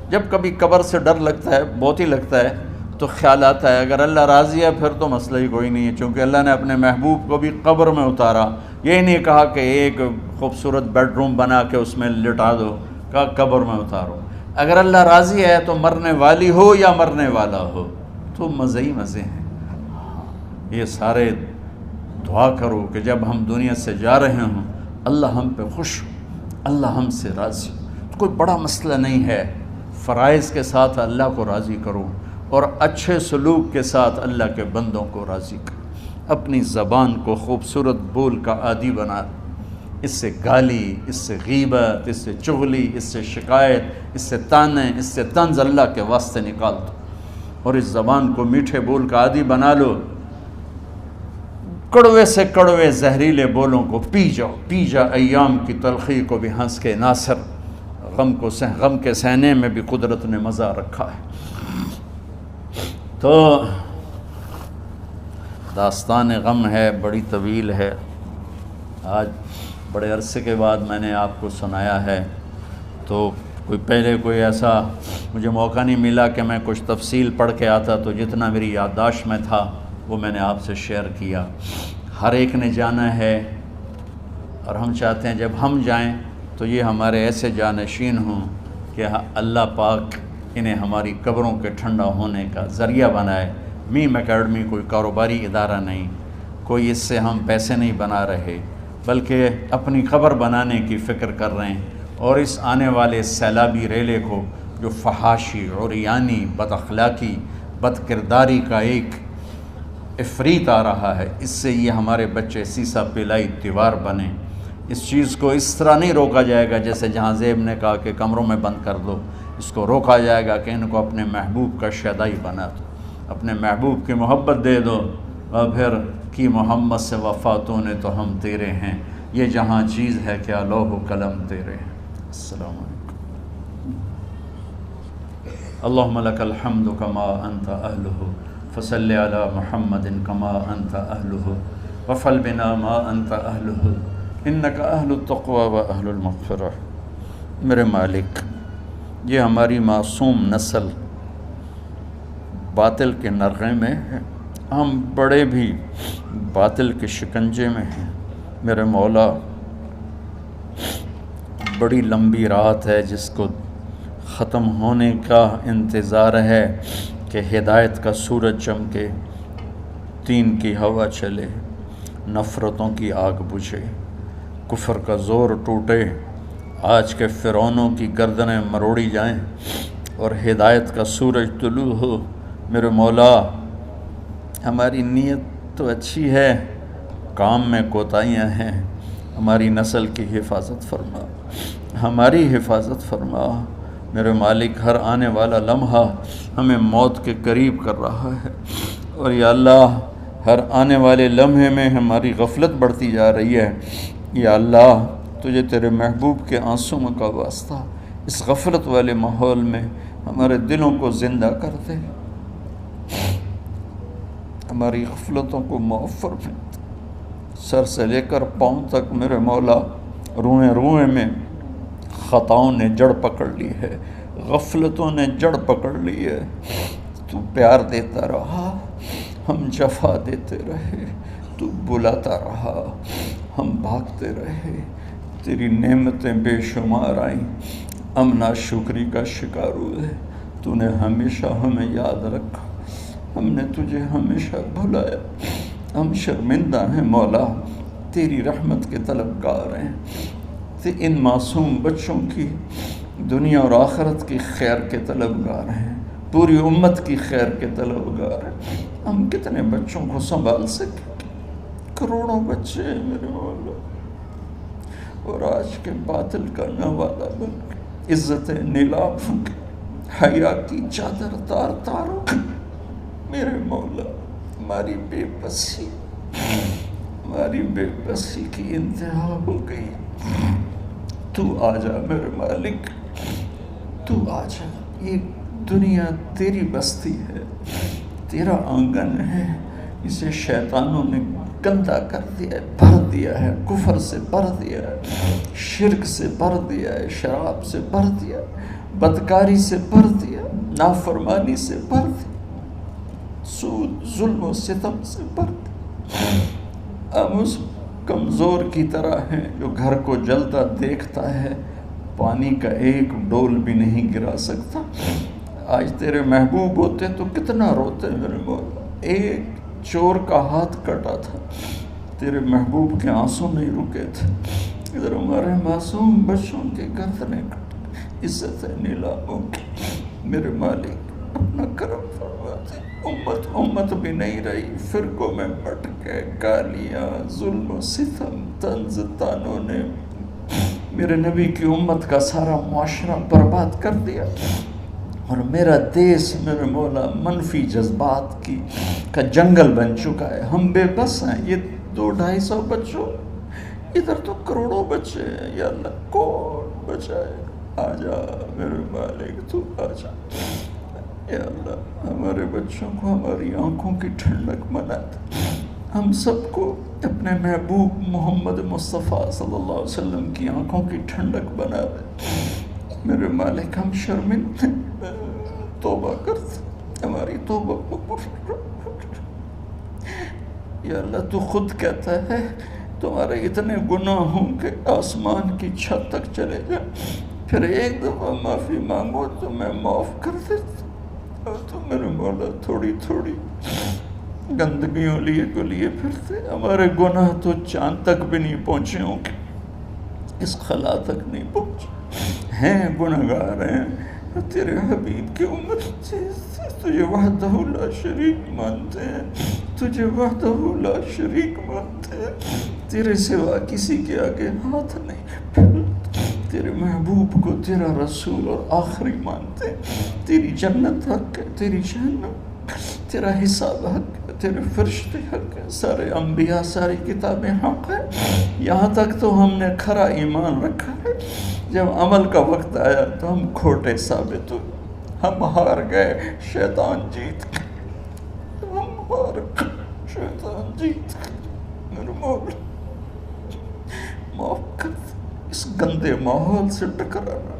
جب کبھی قبر سے ڈر لگتا ہے، بہت ہی لگتا ہے، تو خیال آتا ہے اگر اللہ راضی ہے پھر تو مسئلہ ہی کوئی نہیں ہے، چونکہ اللہ نے اپنے محبوب کو بھی قبر میں اتارا۔ یہ نہیں کہا کہ ایک خوبصورت بیڈ روم بنا کے اس میں لٹا دو، کہا قبر میں اتارو۔ اگر اللہ راضی ہے تو مرنے والی ہو یا مرنے والا ہو تو مزے ہی مزے ہیں۔ یہ سارے دعا کرو کہ جب ہم دنیا سے جا رہے ہوں اللہ ہم پہ خوش ہو، اللہ ہم سے راضی ہو۔ کوئی بڑا مسئلہ نہیں ہے، فرائض کے ساتھ اللہ کو راضی کرو اور اچھے سلوک کے ساتھ اللہ کے بندوں کو راضی کرو۔ اپنی زبان کو خوبصورت بول کا عادی بنا، اس سے گالی، اس سے غیبت، اس سے چغلی، اس سے شکایت، اس سے تانے، اس سے طنز اللہ کے واسطے نکال دو، اور اس زبان کو میٹھے بول کا عادی بنا لو۔ کڑوے سے کڑوے زہریلے بولوں کو پی جاؤ، پی جا ایام کی تلخی کو بھی ہنس کے ناصر، غم کے سہنے میں بھی قدرت نے مزہ رکھا ہے۔ تو داستان غم ہے، بڑی طویل ہے، آج بڑے عرصے کے بعد میں نے آپ کو سنایا ہے، تو پہلے کوئی ایسا مجھے موقع نہیں ملا کہ میں کچھ تفصیل پڑھ کے آتا، تو جتنا میری یادداشت میں تھا وہ میں نے آپ سے شیئر کیا۔ ہر ایک نے جانا ہے، اور ہم چاہتے ہیں جب ہم جائیں تو یہ ہمارے ایسے جانشین ہوں کہ اللہ پاک انہیں ہماری قبروں کے ٹھنڈا ہونے کا ذریعہ بنائے۔ میم اکیڈمی کوئی کاروباری ادارہ نہیں، کوئی اس سے ہم پیسے نہیں بنا رہے، بلکہ اپنی قبر بنانے کی فکر کر رہے ہیں، اور اس آنے والے سیلابی ریلے کو جو فحاشی، عریانی، بد اخلاقی، بد کرداری کا ایک افریت آ رہا ہے، اس سے یہ ہمارے بچے سیسا پلائی دیوار بنیں۔ اس چیز کو اس طرح نہیں روکا جائے گا جیسے جہاں زیب نے کہا کہ کمروں میں بند کر دو، اس کو روکا جائے گا کہ ان کو اپنے محبوب کا شیدائی بنا دو، اپنے محبوب کی محبت دے دو، اور پھر کی محمد سے وفاتوں نے تو ہم تیرے ہیں، یہ جہاں چیز ہے کیا لوح و قلم تیرے ہیں۔ السلام علیکم۔ اللہم لک الحمد کما انت اہلہ فصل علی محمد کما انت اہلہ وفعل بنا ما انت اہلہ انک اہل التقوی و اہل المغفرہ۔ میرے مالک، یہ ہماری معصوم نسل باطل کے نرغے میں ہے، ہم بڑے بھی باطل کے شکنجے میں ہیں۔ میرے مولا، بڑی لمبی رات ہے جس کو ختم ہونے کا انتظار ہے کہ ہدایت کا سورج چمکے، دین کی ہوا چلے، نفرتوں کی آگ بجھے، کفر کا زور ٹوٹے، آج کے فرعونوں کی گردنیں مروڑی جائیں، اور ہدایت کا سورج طلوع ہو، میرے مولا ہماری نیت تو اچھی ہے، کام میں کوتاہیاں ہیں، ہماری نسل کی حفاظت فرما، ہماری حفاظت فرما میرے مالک۔ ہر آنے والا لمحہ ہمیں موت کے قریب کر رہا ہے، اور یا اللہ ہر آنے والے لمحے میں ہماری غفلت بڑھتی جا رہی ہے۔ یا اللہ تجھے تیرے محبوب کے آنسوؤں کا واسطہ اس غفلت والے ماحول میں ہمارے دلوں کو زندہ کر دے، ہماری غفلتوں کو معاف فرما۔ سر سے لے کر پاؤں تک میرے مولا روئیں روئیں میں خطاؤں نے جڑ پکڑ لی ہے، غفلتوں نے جڑ پکڑ لی ہے۔ تو پیار دیتا رہا، ہم جفا دیتے رہے، تو بلاتا رہا، ہم بھاگتے رہے۔ تیری نعمتیں بے شمار آئیں، ہم ناشکری کا شکار ہوئے۔ تو نے ہمیشہ ہمیں یاد رکھا، ہم نے تجھے ہمیشہ بھلایا۔ ہم شرمندہ ہیں مولا، تیری رحمت کے طلبگار ہیں، ان معصوم بچوں کی دنیا اور آخرت کی خیر کے طلبگار ہیں، پوری امت کی خیر کے طلبگار ہیں۔ ہم کتنے بچوں کو سنبھال سکیں؟ کروڑوں بچے ہیں میرے مولا، اور آج کے باطل کا نوادہ بن کے، عزت نیلام ہو کے، حیا کی چادر تار تار ہو کے، میرے مولا ہماری بے بسی کی انتہا ہو گئی۔ تو آ جا میرے مالک، تو آ جا۔ یہ دنیا تیری بستی ہے، تیرا آنگن ہے، اسے شیطانوں نے گندا کر دیا ہے، بھر دیا ہے، کفر سے بھر دیا ہے، شرک سے بھر دیا ہے، شراب سے بھر دیا ہے، بدکاری سے بھر دیا، نافرمانی سے بھر دیا، سود ظلم و ستم سے بھر دیا۔ ہم اس کمزور کی طرح ہیں جو گھر کو جلتا دیکھتا ہے، پانی کا ایک ڈول بھی نہیں گرا سکتا۔ آج تیرے محبوب ہوتے تو کتنا روتے میرے مولا۔ ایک چور کا ہاتھ کٹا تھا، تیرے محبوب کے آنسو نہیں رکے تھے۔ ادھر ہمارے معصوم بچوں کے گردنیں کٹ، عزت نیلاموں کی، میرے مالک اپنا کرم فرما دے۔ امت بھی نہیں رہی، فرقوں میں بٹ گئے، گالیاں، ظلم و ستم، طنز تانوں نے میرے نبی کی امت کا سارا معاشرہ برباد کر دیا، اور میرا دیس میرے مولا منفی جذبات کا جنگل بن چکا ہے۔ ہم بے بس ہیں، یہ 200-250 بچوں، ادھر تو کروڑوں بچے ہیں۔ یا اللہ کون بچائے؟ آ جا میرے مالک، تو آ جا۔ یا اللہ ہمارے بچوں کو ہماری آنکھوں کی ٹھنڈک بنا دے، ہم سب کو اپنے محبوب محمد مصطفیٰ صلی اللہ علیہ وسلم کی آنکھوں کی ٹھنڈک بنا دے۔ میرے مالک ہم شرمندہ توبہ کرتے، ہماری توبہ قبول۔ یا اللہ تو خود کہتا ہے تمہارے اتنے گناہ ہوں کہ آسمان کی چھت تک چلے جائیں، پھر ایک دفعہ معافی مانگو تو میں معاف کر دیتا۔ اور تو میرے مولا تھوڑی تھوڑی گندگیوں لیے پھرتے، ہمارے گناہ تو چاند تک بھی نہیں پہنچے ہوں گے، اس خلا تک نہیں پہنچے ہیں، گناہگار ہیں۔ تیرے حبیب کی امت تجھے وحدہ لا شریک مانتے ہیں، تجھے وحدہ لا شریک مانتے ہیں، تیرے سوا کسی کے آگے ہاتھ نہیں پھیلتے، تیرے محبوب کو تیرا رسول اور آخری مانتے ہیں۔ تیری جنت حق ہے، تیری جہنم، تیرا حساب حق ہے، تیرے فرشتے حق ہے، سارے انبیاء ساری کتابیں حق ہے۔ یہاں تک تو ہم نے کھرا ایمان رکھا ہے، جب عمل کا وقت آیا تو ہم کھوٹے ثابت ہوئے، ہم ہار گئے، شیطان جیت گئے، ہم ہار گئے، شیطان جیت گئے۔ میرے مولا معاف کر دے، اس گندے ماحول سے ٹکرانا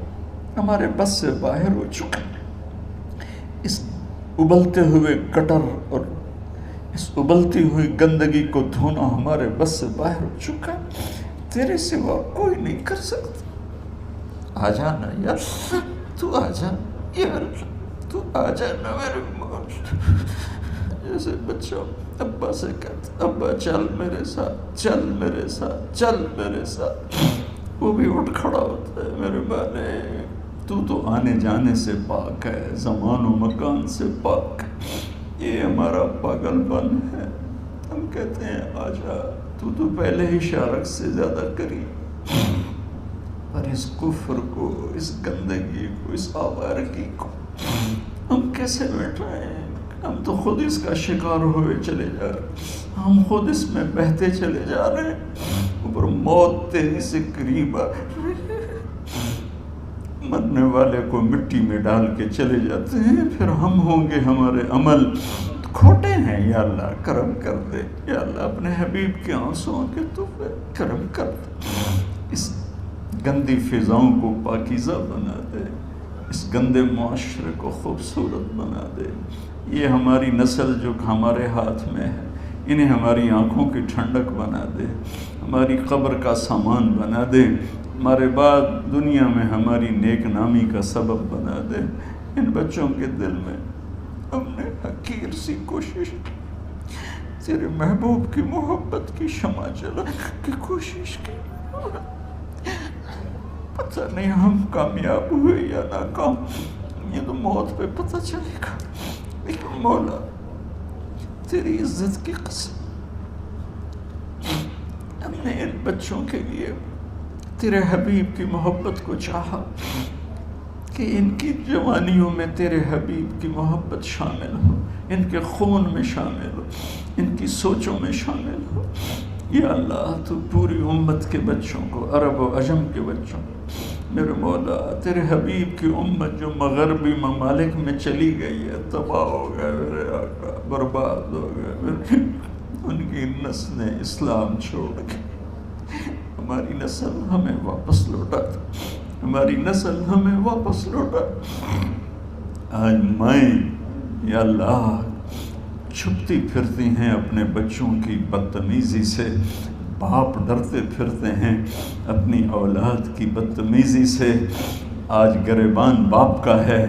ہمارے بس سے باہر ہو چکا، اس ابلتے ہوئے گٹر اور اس ابلتی ہوئی گندگی کو دھونا ہمارے بس سے باہر ہو چکا، تیرے سوا کوئی نہیں کر سکتا۔ آ جانا یا اللہ، تو آ جا یا اللہ، تو آ جانا میرے مولا۔ جیسے بچہ ابا سے کہتا ابا چل میرے ساتھ، چل میرے ساتھ، چل میرے ساتھ، وہ بھی اٹھ کھڑا ہوتا ہے۔ میرے مالک تو آنے جانے سے پاک ہے، زمان و مکان سے پاک ہے، یہ ہمارا پاگل پن ہے. ہم کہتے ہیں آجا تو پہلے ہی شارک سے زیادہ قریب، پر اس کفر کو، اس گندگی کو، اس آوارگی کو ہم کیسے مٹائیں؟ ہم تو خود اس کا شکار ہوئے چلے جا رہے، ہم خود اس میں بہتے چلے جا رہے ہیں. اوپر موت تیزی سے قریب آ رہی ہے، مرنے والے کو مٹی میں ڈال کے چلے جاتے ہیں. پھر ہم ہوں گے ہمارے عمل کھوٹے ہیں. یا اللہ کرم کر دے، یا اللہ اپنے حبیب کے آنسوؤں کے تو کرم کر دے. اس گندی فضاؤں کو پاکیزہ بنا دے، اس گندے معاشرے کو خوبصورت بنا دے. یہ ہماری نسل جو ہمارے ہاتھ میں ہے، انہیں ہماری آنکھوں کی ٹھنڈک بنا دے، ہماری قبر کا سامان بنا دے، ہمارے بعد دنیا میں ہماری نیک نامی کا سبب بنا دے. ان بچوں کے دل میں ہم نے حقیر سی کوشش تیرے محبوب کی محبت کی شمع جلا کی کوشش کی. پتہ نہیں ہم کامیاب ہوئے یا ناکام، یہ تو موت پہ پتہ چلے گا. لیکن مولا تیری عزت کی قسم، ہم نے ان بچوں کے لیے تیرے حبیب کی محبت کو چاہا کہ ان کی جوانیوں میں تیرے حبیب کی محبت شامل ہو، ان کے خون میں شامل ہو، ان کی سوچوں میں شامل ہو. یا اللہ تو پوری امت کے بچوں کو، عرب و عجم کے بچوں کو، میرے مولا تیرے حبیب کی امت جو مغربی ممالک میں چلی گئی ہے، تباہ ہو گئے میرے آقا، برباد ہو گئے، ان کی نسلیں اسلام چھوڑ گئی. ہماری نسل ہمیں واپس لوٹا، ہماری نسل ہمیں واپس لوٹا. آج مائیں یا اللہ چھپتی پھرتی ہیں اپنے بچوں کی بدتمیزی سے، باپ ڈرتے پھرتے ہیں اپنی اولاد کی بدتمیزی سے. آج گریبان باپ کا ہے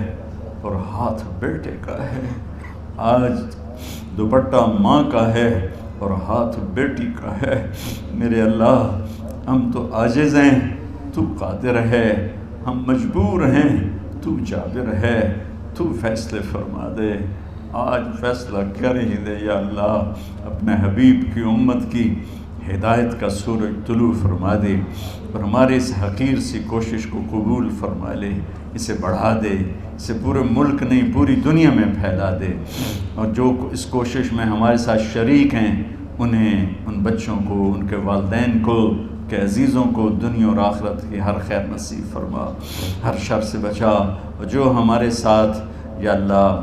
اور ہاتھ بیٹے کا ہے، آج دوپٹہ ماں کا ہے اور ہاتھ بیٹی کا ہے. میرے اللہ ہم تو عاجز ہیں، تو قادر ہے، ہم مجبور ہیں، تو جابر ہے، تو فیصلے فرما دے. آج فیصلہ کر ہی دے یا اللہ، اپنے حبیب کی امت کی ہدایت کا سورج طلوع فرما دے اور ہمارے اس حقیر سی کوشش کو قبول فرما لے، اسے بڑھا دے، اسے پورے ملک نہیں پوری دنیا میں پھیلا دے. اور جو اس کوشش میں ہمارے ساتھ شریک ہیں انہیں، ان بچوں کو، ان کے والدین کو، کہ عزیزوں کو دنیا اور آخرت کی ہر خیر نصیب فرما، ہر شر سے بچا. اور جو ہمارے ساتھ یا اللہ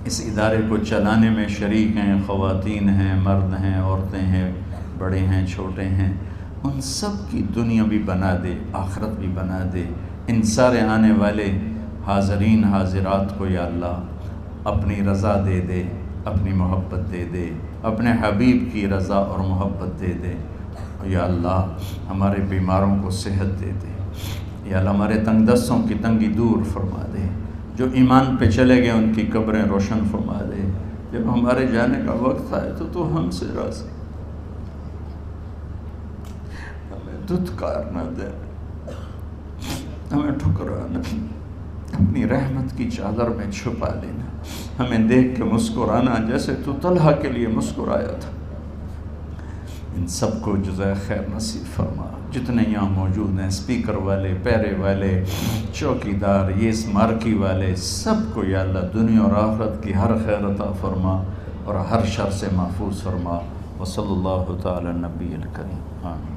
اس ادارے کو چلانے میں شریک ہیں، خواتین ہیں، مرد ہیں، عورتیں ہیں، بڑے ہیں، چھوٹے ہیں، ان سب کی دنیا بھی بنا دے، آخرت بھی بنا دے. ان سارے آنے والے حاضرین حاضرات کو یا اللہ اپنی رضا دے دے، اپنی محبت دے دے، اپنے حبیب کی رضا اور محبت دے دے. یا اللہ ہمارے بیماروں کو صحت دے دے، یا اللہ ہمارے تنگ دستوں کی تنگی دور فرما دے. جو ایمان پہ چلے گئے ان کی قبریں روشن فرما دے. جب ہمارے جانے کا وقت آئے تو ہم سے راضی، ہمیں دھتکار نہ دے، ہمیں ٹھکرانا، اپنی رحمت کی چادر میں چھپا لینا، ہمیں دیکھ کے مسکرانا جیسے تو طلحہ کے لیے مسکرایا تھا. ان سب کو جزائے خیر نصیب فرما. جتنے یہاں موجود ہیں، اسپیکر والے، پیرے والے، چوکیدار، یہ اسمارکی والے، سب کو یا اللہ دنیا اور آخرت کی ہر خیر عطا فرما اور ہر شر سے محفوظ فرما. وصلی اللہ تعالی نبی الکریم. آمین.